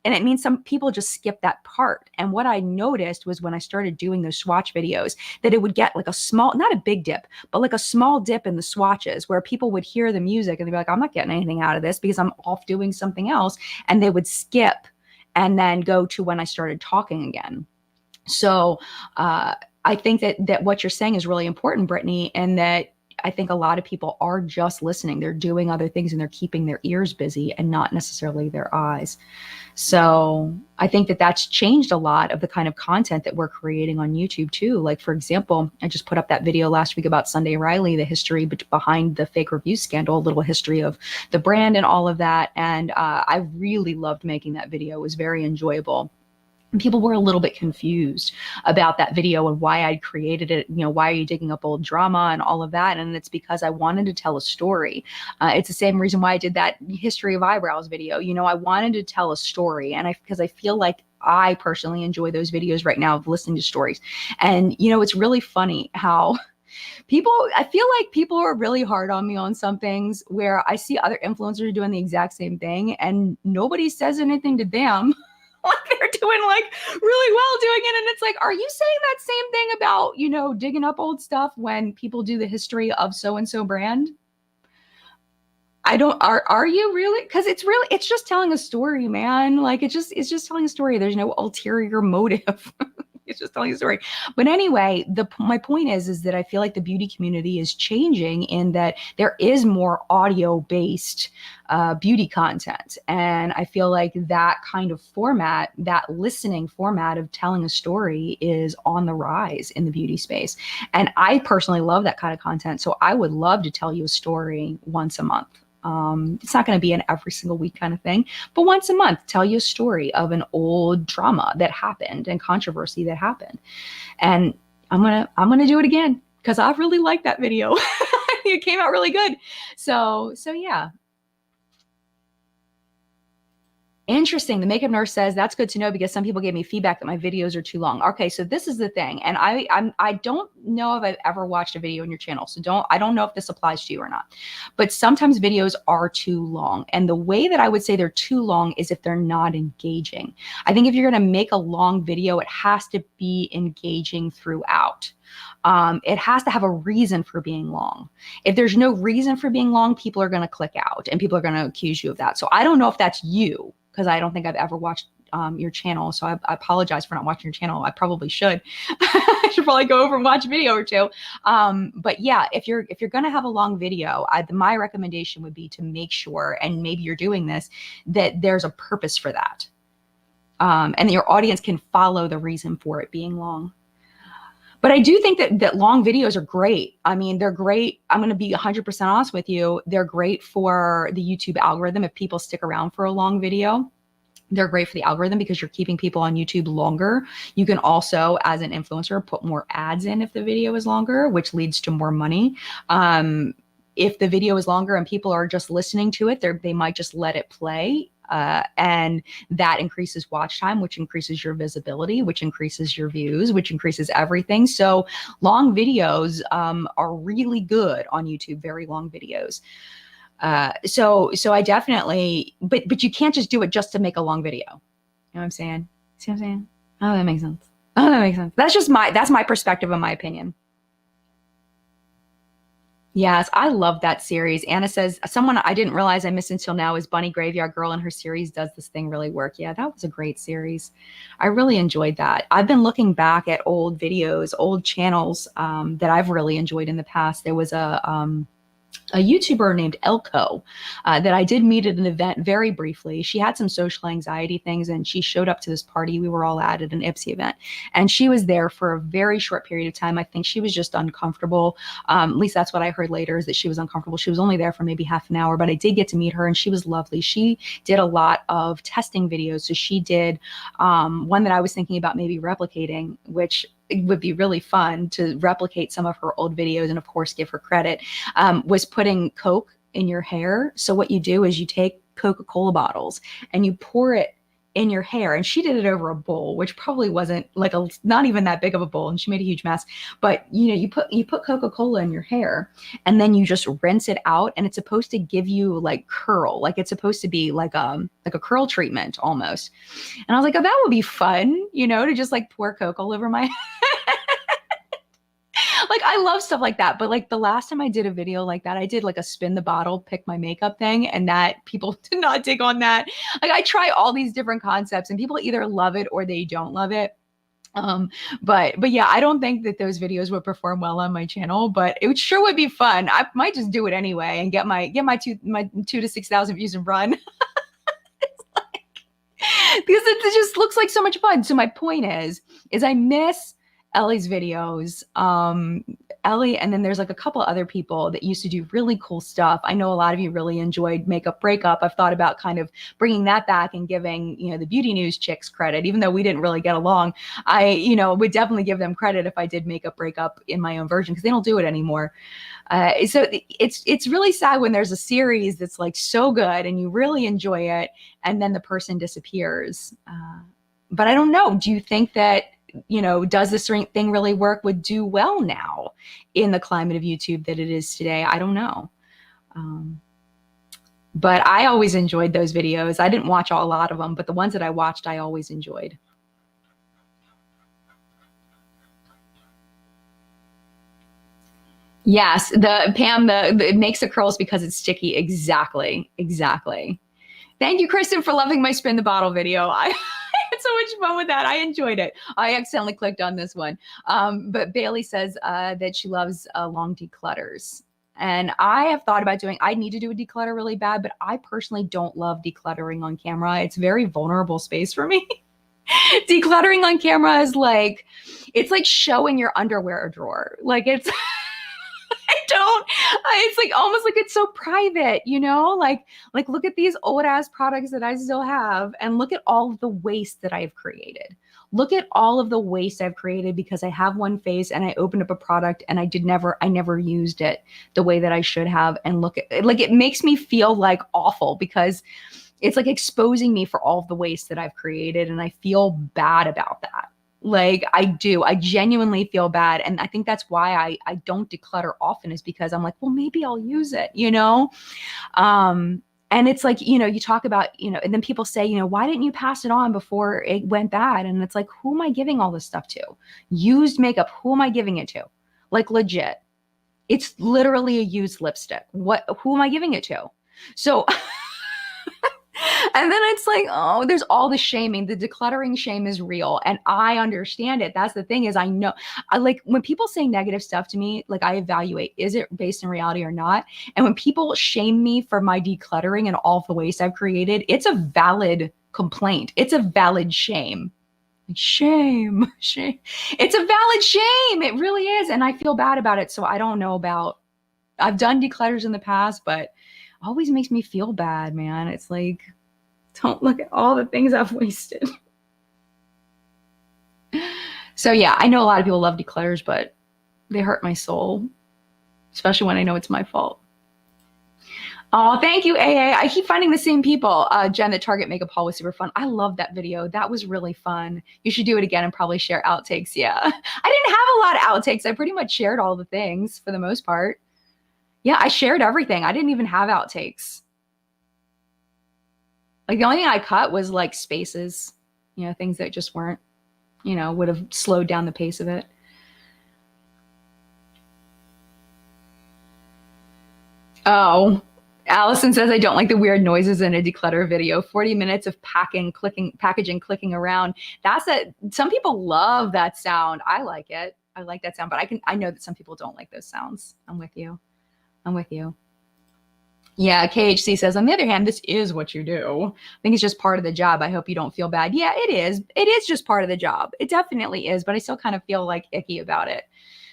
And it means some people just skip that part. And what I noticed was, when I started doing those swatch videos, that it would get like a small, not a big dip, but like a small dip in the swatches, where people would hear the music and they'd be like, I'm not getting anything out of this because I'm off doing something else. And they would skip and then go to when I started talking again. So I think that what you're saying is really important, Brittany, and that I think a lot of people are just listening. They're doing other things and they're keeping their ears busy and not necessarily their eyes. So I think that that's changed a lot of the kind of content that we're creating on YouTube too. Like, for example, I just put up that video last week about Sunday Riley, the history behind the fake review scandal, a little history of the brand and all of that. And I really loved making that video. It was very enjoyable. People were a little bit confused about that video and why I'd created it. Why are you digging up old drama and all of that? And it's because I wanted to tell a story. It's the same reason why I did that history of eyebrows video. I wanted to tell a story, and because I feel like I personally enjoy those videos right now of listening to stories. And, it's really funny how I feel like people are really hard on me on some things, where I see other influencers doing the exact same thing and nobody says anything to them. Like, they're doing like really well doing it. And it's like, are you saying that same thing about, digging up old stuff when people do the history of so-and-so brand? Are you really? Because it's just telling a story, man. Like, it's just telling a story. There's no ulterior motive. It's just telling a story. But anyway, my point is that I feel like the beauty community is changing in that there is more audio based beauty content. And I feel like that kind of format, that listening format of telling a story is on the rise in the beauty space. And I personally love that kind of content. So I would love to tell you a story once a month. It's not going to be an every single week kind of thing, but once a month, tell you a story of an old drama that happened and controversy that happened. And I'm going to do it again because I really liked that video. It came out really good. So yeah. Interesting. The makeup nurse says that's good to know because some people gave me feedback that my videos are too long. Okay, so this is the thing, and I don't know if I've ever watched a video on your channel, so I don't know if this applies to you or not. But sometimes videos are too long, and the way that I would say they're too long is if they're not engaging. I think if you're going to make a long video, it has to be engaging throughout. It has to have a reason for being long. If there's no reason for being long, people are going to click out and people are going to accuse you of that. So I don't know if that's you, because I don't think I've ever watched your channel. So I apologize for not watching your channel. I probably should. I should probably go over and watch a video or two. But yeah, if you're going to have a long video, my recommendation would be to make sure, and maybe you're doing this, that there's a purpose for that. And your audience can follow the reason for it being long. But I do think that long videos are great. I mean, they're great. I'm going to be 100% honest with you. They're great for the YouTube algorithm. If people stick around for a long video, they're great for the algorithm because you're keeping people on YouTube longer. You can also, as an influencer, put more ads in if the video is longer, which leads to more money. If the video is longer and people are just listening to it, they might just let it play. And that increases watch time, which increases your visibility, which increases your views, which increases everything. So long videos are really good on YouTube, very long videos. So I definitely, but you can't just do it just to make a long video. You know what I'm saying? See what I'm saying? Oh, that makes sense. Oh, that makes sense. That's my perspective and my opinion. Yes, I love that series. Anna says, someone I didn't realize I missed until now is Bunny Graveyard Girl, and her series Does This Thing Really Work? Yeah, that was a great series. I really enjoyed that. I've been looking back at old videos, old channels that I've really enjoyed in the past. There was a YouTuber named Elko that I did meet at an event very briefly. She had some social anxiety things and she showed up to this party we were all at an IPSY event. And she was there for a very short period of time. I think she was just uncomfortable. At least that's what I heard later, is that she was uncomfortable. She was only there for maybe half an hour, but I did get to meet her and she was lovely. She did a lot of testing videos. So she did one that I was thinking about maybe replicating, which it would be really fun to replicate some of her old videos and of course give her credit, was putting Coke in your hair. So what you do is you take Coca-Cola bottles and you pour it in your hair. And she did it over a bowl, which probably wasn't like not even that big of a bowl. And she made a huge mess. But you put Coca-Cola in your hair and then you just rinse it out. And it's supposed to give you like curl, like it's supposed to be like a curl treatment almost. And I was like, oh, that would be fun, to just like pour Coke all over my head. Like, I love stuff like that. But like the last time I did a video like that, I did like a spin the bottle, pick my makeup thing, and that people did not dig on that. Like, I try all these different concepts and people either love it or they don't love it. But yeah, I don't think that those videos would perform well on my channel, but it sure would be fun. I might just do it anyway and get my 2,000 to 6,000 views and run. Because it just looks like so much fun. So my point is I miss Ellie's videos, Ellie, and then there's like a couple other people that used to do really cool stuff. I know a lot of you really enjoyed Makeup Breakup. I've thought about kind of bringing that back and giving, the Beauty News chicks credit, even though we didn't really get along. I, would definitely give them credit if I did Makeup Breakup in my own version, because they don't do it anymore. So it's really sad when there's a series that's like so good and you really enjoy it and then the person disappears. But I don't know. Do you think that, does this thing really work would do well now in the climate of YouTube that it is today? I don't know. But I always enjoyed those videos. I didn't watch a lot of them, but the ones that I watched, I always enjoyed. Yes, Pam, it makes the curls because it's sticky. Exactly. Thank you, Kristen, for loving my spin the bottle video. I had so much fun with that. I enjoyed it. I accidentally clicked on this one. But Bailey says that she loves long declutters. And I have thought about I need to do a declutter really bad, but I personally don't love decluttering on camera. It's very vulnerable space for me. Decluttering on camera is like, it's like showing your underwear drawer. Like it's, it's like almost like it's so private, like look at these old ass products that I still have and look at all of the waste that I've created. Look at all of the waste I've created because I have one face and I opened up a product and I never used it the way that I should have. And look at like, it makes me feel like awful because it's like exposing me for all of the waste that I've created. And I feel bad about that. Like I genuinely feel bad. And I think that's why I don't declutter often is because I'm like, well, maybe I'll use it, and it's like, you talk about, and then people say, why didn't you pass it on before it went bad? And it's like, who am I giving all this stuff to? Used makeup. Who am I giving it to? Like legit. It's literally a used lipstick. Who am I giving it to? So and then it's like, oh, there's all the shaming. The decluttering shame is real. And I understand it. That's the thing is I know I like when people say negative stuff to me, like I evaluate, is it based in reality or not? And when people shame me for my decluttering and all the waste I've created, it's a valid complaint. It's a valid shame. Shame. It's a valid shame. It really is. And I feel bad about it. So I don't know I've done declutters in the past, but it always makes me feel bad, man. It's like, don't look at all the things I've wasted. So yeah, I know a lot of people love declutters, but they hurt my soul, especially when I know it's my fault. Oh, thank you, AA. I keep finding the same people. Jen, the Target makeup haul was super fun. I love that video. That was really fun. You should do it again and probably share outtakes. Yeah. I didn't have a lot of outtakes. I pretty much shared all the things for the most part. Yeah, I shared everything. I didn't even have outtakes. Like the only thing I cut was like spaces, things that just weren't, would have slowed down the pace of it. Oh, Allison says, I don't like the weird noises in a declutter video. 40 minutes of packaging, clicking around. Some people love that sound. I like it. I like that sound, but I know that some people don't like those sounds. I'm with you. Yeah, KHC says, on the other hand, this is what you do. I think it's just part of the job. I hope you don't feel bad. Yeah, it is. It is just part of the job. It definitely is, but I still kind of feel like icky about it,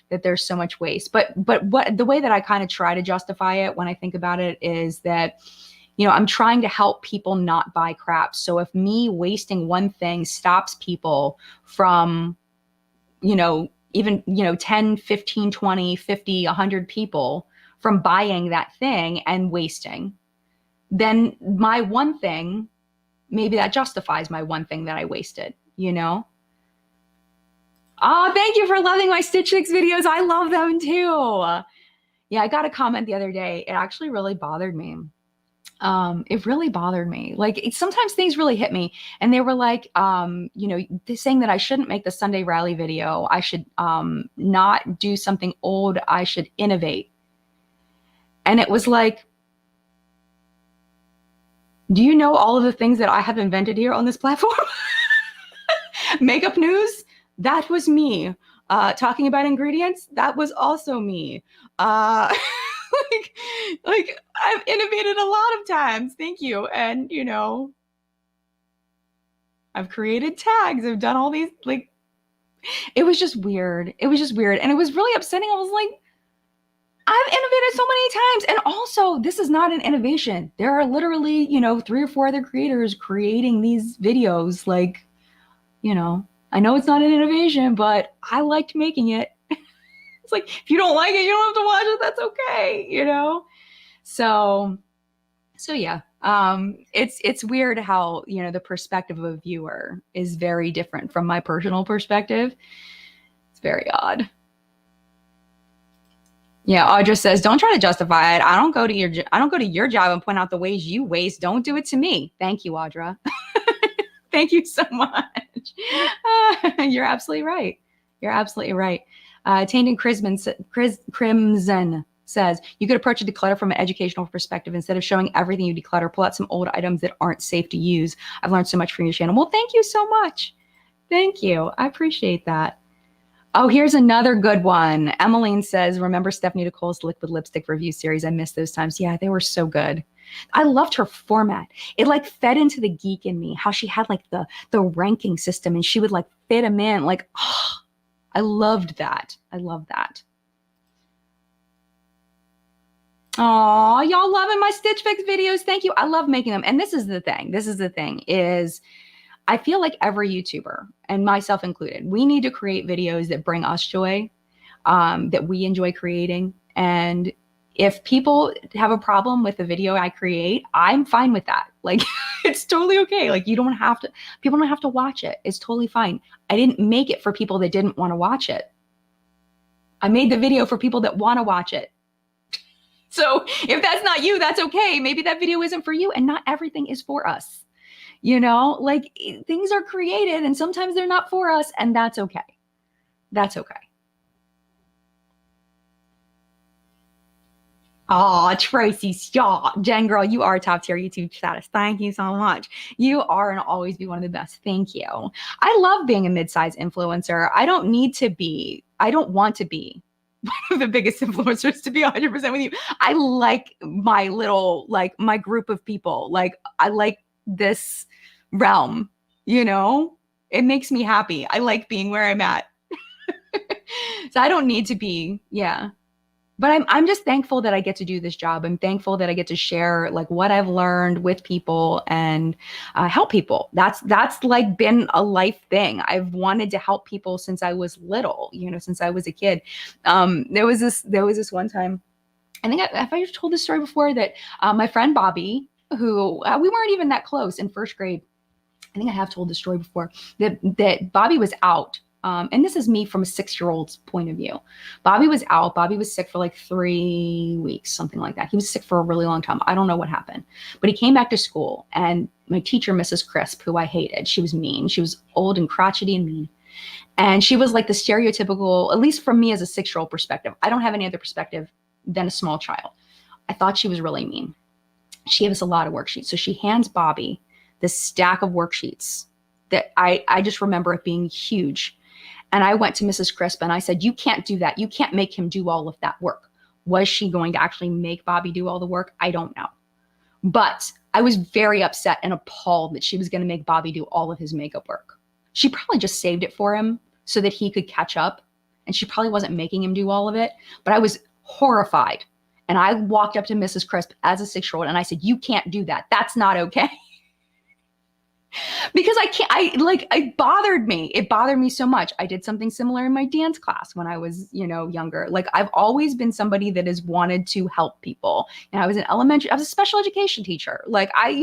that there's so much waste. But what the way that I kind of try to justify it when I think about it is that, I'm trying to help people not buy crap. So if me wasting one thing stops people from, even, 10, 15, 20, 50, 100 people from buying that thing and wasting, then my one thing, maybe that justifies my one thing that I wasted, Oh, thank you for loving my Stitch Fix videos. I love them too. Yeah, I got a comment the other day. It actually really bothered me. It really bothered me. Like sometimes things really hit me and they were like, they're saying that I shouldn't make the Sunday rally video. I should not do something old. I should innovate. And it was like, do you know all of the things that I have invented here on this platform? Makeup news, that was me. Talking about ingredients, that was also me. Like I've innovated a lot of times. Thank you. And, I've created tags. I've done all these, like, it was just weird. And it was really upsetting. I was like, I've innovated so many times. And also, this is not an innovation. There are literally, 3 or 4 other creators creating these videos. Like, I know it's not an innovation, but I liked making it. It's like, if you don't like it, you don't have to watch it. That's okay, So yeah, it's weird how, the perspective of a viewer is very different from my personal perspective. It's very odd. Yeah, Audra says, don't try to justify it. I don't go to your job and point out the ways you waste. Don't do it to me. Thank you, Audra. Thank you so much. You're absolutely right. Tainted Crimson says, you could approach a declutter from an educational perspective. Instead of showing everything you declutter, pull out some old items that aren't safe to use. I've learned so much from your channel. Well, thank you so much. Thank you. I appreciate that. Oh, here's another good one. Emmeline says, remember Stephanie Nicole's liquid lipstick review series? I miss those times. Yeah, they were so good. I loved her format. It like fed into the geek in me, how she had like the ranking system and she would like fit them in. Like, oh, I loved that. I love that. Oh, y'all loving my Stitch Fix videos. Thank you. I love making them. And this is the thing. Is I feel like every YouTuber, and myself included, we need to create videos that bring us joy, that we enjoy creating. And if people have a problem with the video I create, I'm fine with that. Like, it's totally okay. Like, people don't have to watch it. It's totally fine. I didn't make it for people that didn't want to watch it. I made the video for people that want to watch it. So if that's not you, that's okay. Maybe that video isn't for you, and not everything is for us. You know, like, things are created and sometimes they're not for us, and that's okay. That's okay. Oh, Tracy, stop. Jen girl, you are top tier YouTube status. Thank you so much. You are and always be one of the best. Thank you. I love being a mid-size influencer. I don't want to be one of the biggest influencers, to be 100% with you. I like my little, like, my group of people. Like, I like this realm, you know? It makes me happy. I like being where I'm at. So I don't need to be, yeah. But I'm just thankful that I get to do this job. I'm thankful that I get to share like what I've learned with people and help people. That's like been a life thing. I've wanted to help people since I was little, you know, since I was a kid. There was this one time, I think if I told this story before, that my friend Bobby, who we weren't even that close in first grade. I think I have told this story before, that Bobby was out. And this is me from a 6-year-old's point of view. Bobby was out. Bobby was sick for like 3 weeks, something like that. He was sick for a really long time. I don't know what happened, but he came back to school, and my teacher, Mrs. Crisp, who I hated, she was mean. She was old and crotchety and mean. And she was like the stereotypical, at least from me as a 6-year-old perspective. I don't have any other perspective than a small child. I thought she was really mean. She gave us a lot of worksheets. So she hands Bobby this stack of worksheets that I just remember it being huge. And I went to Mrs. Crisp and I said, you can't do that. You can't make him do all of that work. Was she going to actually make Bobby do all the work? I don't know. But I was very upset and appalled that she was going to make Bobby do all of his makeup work. She probably just saved it for him so that he could catch up. And she probably wasn't making him do all of it. But I was horrified. And I walked up to Mrs. Crisp as a 6-year-old and I said, you can't do that. That's not okay. Because it bothered me. It bothered me so much. I did something similar in my dance class when I was, younger. Like, I've always been somebody that has wanted to help people. And I was I was a special education teacher. Like, I've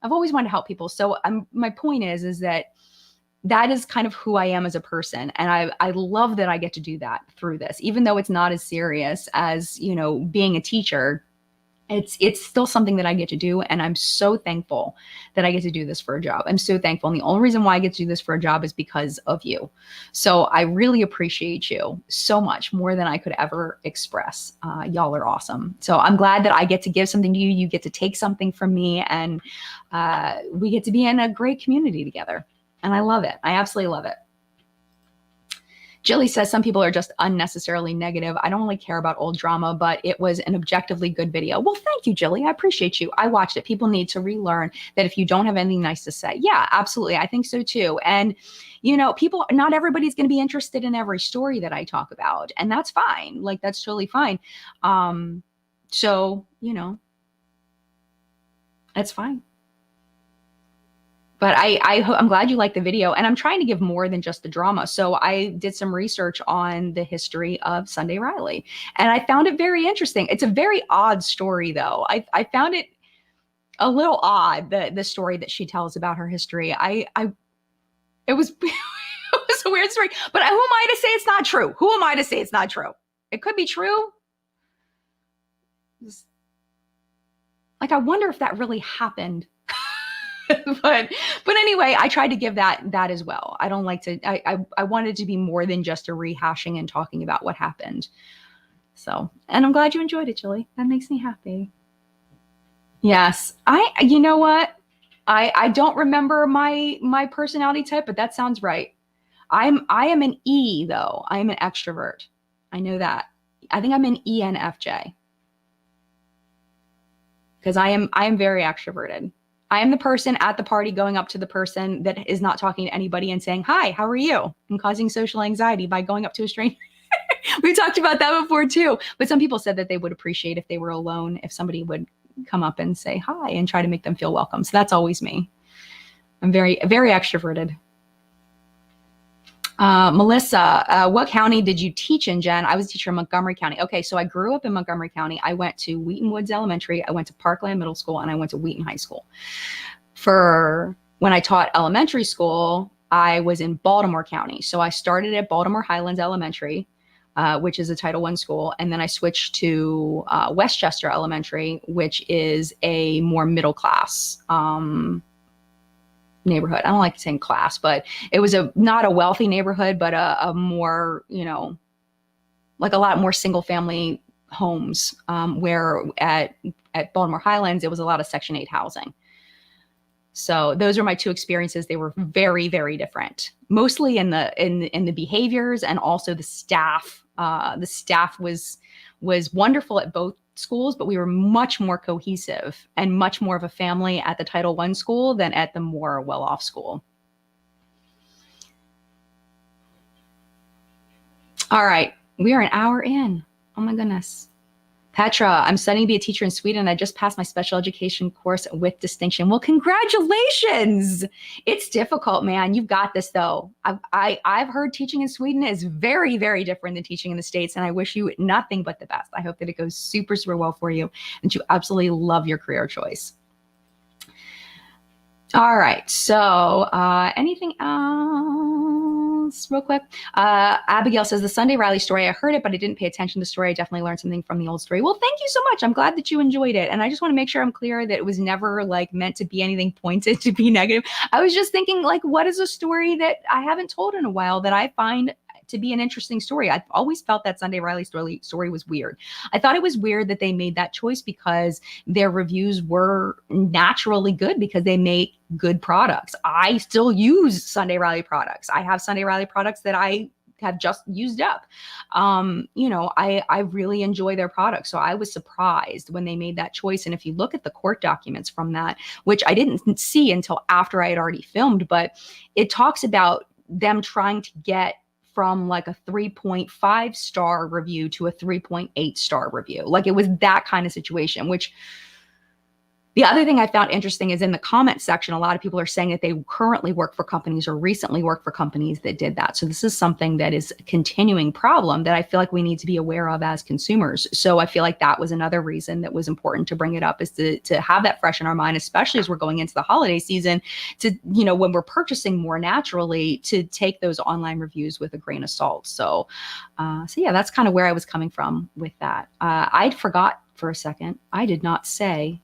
always wanted to help people. So my point is that is kind of who I am as a person. And I love that I get to do that through this, even though it's not as serious as, being a teacher. It's still something that I get to do. And I'm so thankful that I get to do this for a job. I'm so thankful. And the only reason why I get to do this for a job is because of you. So I really appreciate you so much, more than I could ever express. Y'all are awesome. So I'm glad that I get to give something to you. You get to take something from me, and we get to be in a great community together. And I love it. I absolutely love it. Jilly says some people are just unnecessarily negative. I don't really care about old drama, but it was an objectively good video. Well, thank you, Jilly. I appreciate you. I watched it. People need to relearn that if you don't have anything nice to say. Yeah, absolutely. I think so too. And, not everybody's going to be interested in every story that I talk about. And that's fine. Like, that's totally fine. So, that's fine. But I'm glad you liked the video, and I'm trying to give more than just the drama. So I did some research on the history of Sunday Riley, and I found it very interesting. It's a very odd story, though. I found it a little odd, the story that she tells about her history. It was it was a weird story. But who am I to say it's not true? Who am I to say it's not true? It could be true. Like, I wonder if that really happened. but anyway, I tried to give that as well. I don't like to, I wanted to be more than just a rehashing and talking about what happened. So, and I'm glad you enjoyed it, Julie. That makes me happy. Yes. You know what? I don't remember my personality type, but that sounds right. I am an E though. I am an extrovert. I know that. I think I'm an ENFJ because I am very extroverted. I am the person at the party going up to the person that is not talking to anybody and saying, "Hi, how are you?" and causing social anxiety by going up to a stranger. We talked about that before too. But some people said that they would appreciate if they were alone, if somebody would come up and say hi and try to make them feel welcome. So that's always me. I'm very, very extroverted. Melissa, what county did you teach in, Jen? I was a teacher in Montgomery County. Okay, so I grew up in Montgomery County. I went to Wheaton Woods Elementary, I went to Parkland Middle School, and I went to Wheaton High School. For when I taught elementary school, I was in Baltimore County. So I started at Baltimore Highlands Elementary, which is a Title I school, and then I switched to Westchester Elementary, which is a more middle class neighborhood. I don't like saying class, but it was not a wealthy neighborhood, but a more, like a lot more single family homes, where at Baltimore Highlands, it was a lot of Section 8 housing. So those are my two experiences. They were very, very different, mostly in the behaviors and also the staff. The staff was wonderful at both schools, but we were much more cohesive and much more of a family at the Title I school than at the more well-off school. All right, we are an hour in. Oh my goodness. Petra, I'm studying to be a teacher in Sweden. I just passed my special education course with distinction. Well, congratulations. It's difficult, man. You've got this though. I've heard teaching in Sweden is very, very different than teaching in the States. And I wish you nothing but the best. I hope that it goes super, super well for you and you absolutely love your career choice. All right. So anything else real quick? Abigail says the Sunday Riley story, I heard it, but I didn't pay attention to the story. I definitely learned something from the old story. Well, thank you so much. I'm glad that you enjoyed it. And I just want to make sure I'm clear that it was never like meant to be anything pointed to be negative. I was just thinking like, what is a story that I haven't told in a while that I find to be an interesting story? I've always felt that Sunday Riley story was weird. I thought it was weird that they made that choice because their reviews were naturally good because they make good products. I still use Sunday Riley products. I have Sunday Riley products that I have just used up. I really enjoy their products. So I was surprised when they made that choice. And if you look at the court documents from that, which I didn't see until after I had already filmed, but it talks about them trying to get from like a 3.5 star review to a 3.8 star review. Like it was that kind of situation, which the other thing I found interesting is in the comment section, a lot of people are saying that they currently work for companies or recently work for companies that did that. So this is something that is a continuing problem that I feel like we need to be aware of as consumers. So I feel like that was another reason that was important to bring it up, is to have that fresh in our mind, especially as we're going into the holiday season, to, when we're purchasing more naturally, to take those online reviews with a grain of salt. So yeah, that's kind of where I was coming from with that. I'd forgot for a second. I did not say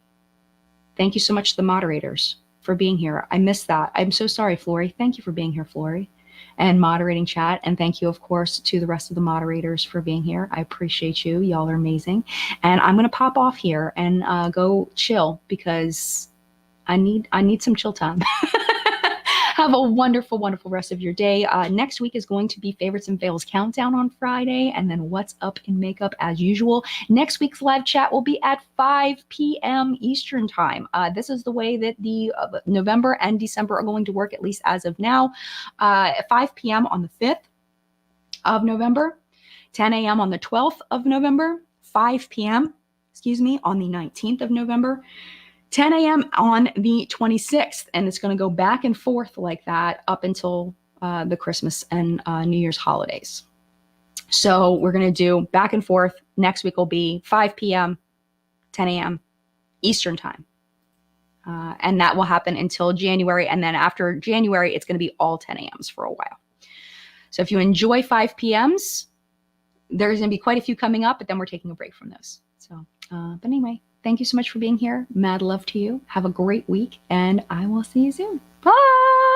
thank you so much to the moderators for being here. I missed that. I'm so sorry, Flory. Thank you for being here, Flory, and moderating chat. And thank you, of course, to the rest of the moderators for being here. I appreciate you. Y'all are amazing. And I'm going to pop off here and go chill because I need some chill time. Have a wonderful, wonderful rest of your day. Next week is going to be Favorites and Fails Countdown on Friday, and then What's Up in Makeup as usual. Next week's live chat will be at 5 p.m. Eastern Time. This is the way that the November and December are going to work, at least as of now. At 5 p.m. on the 5th of November, 10 a.m. on the 12th of November, 5 p.m., on the 19th of November, 10 a.m. on the 26th, and it's going to go back and forth like that up until the Christmas and New Year's holidays. So we're going to do back and forth. Next week will be 5 p.m., 10 a.m. Eastern Time. And that will happen until January. And then after January, it's going to be all 10 a.m.s for a while. So if you enjoy 5 p.m.s, there's going to be quite a few coming up, but then we're taking a break from those. So, but anyway. Thank you so much for being here. Mad love to you. Have a great week, and I will see you soon. Bye.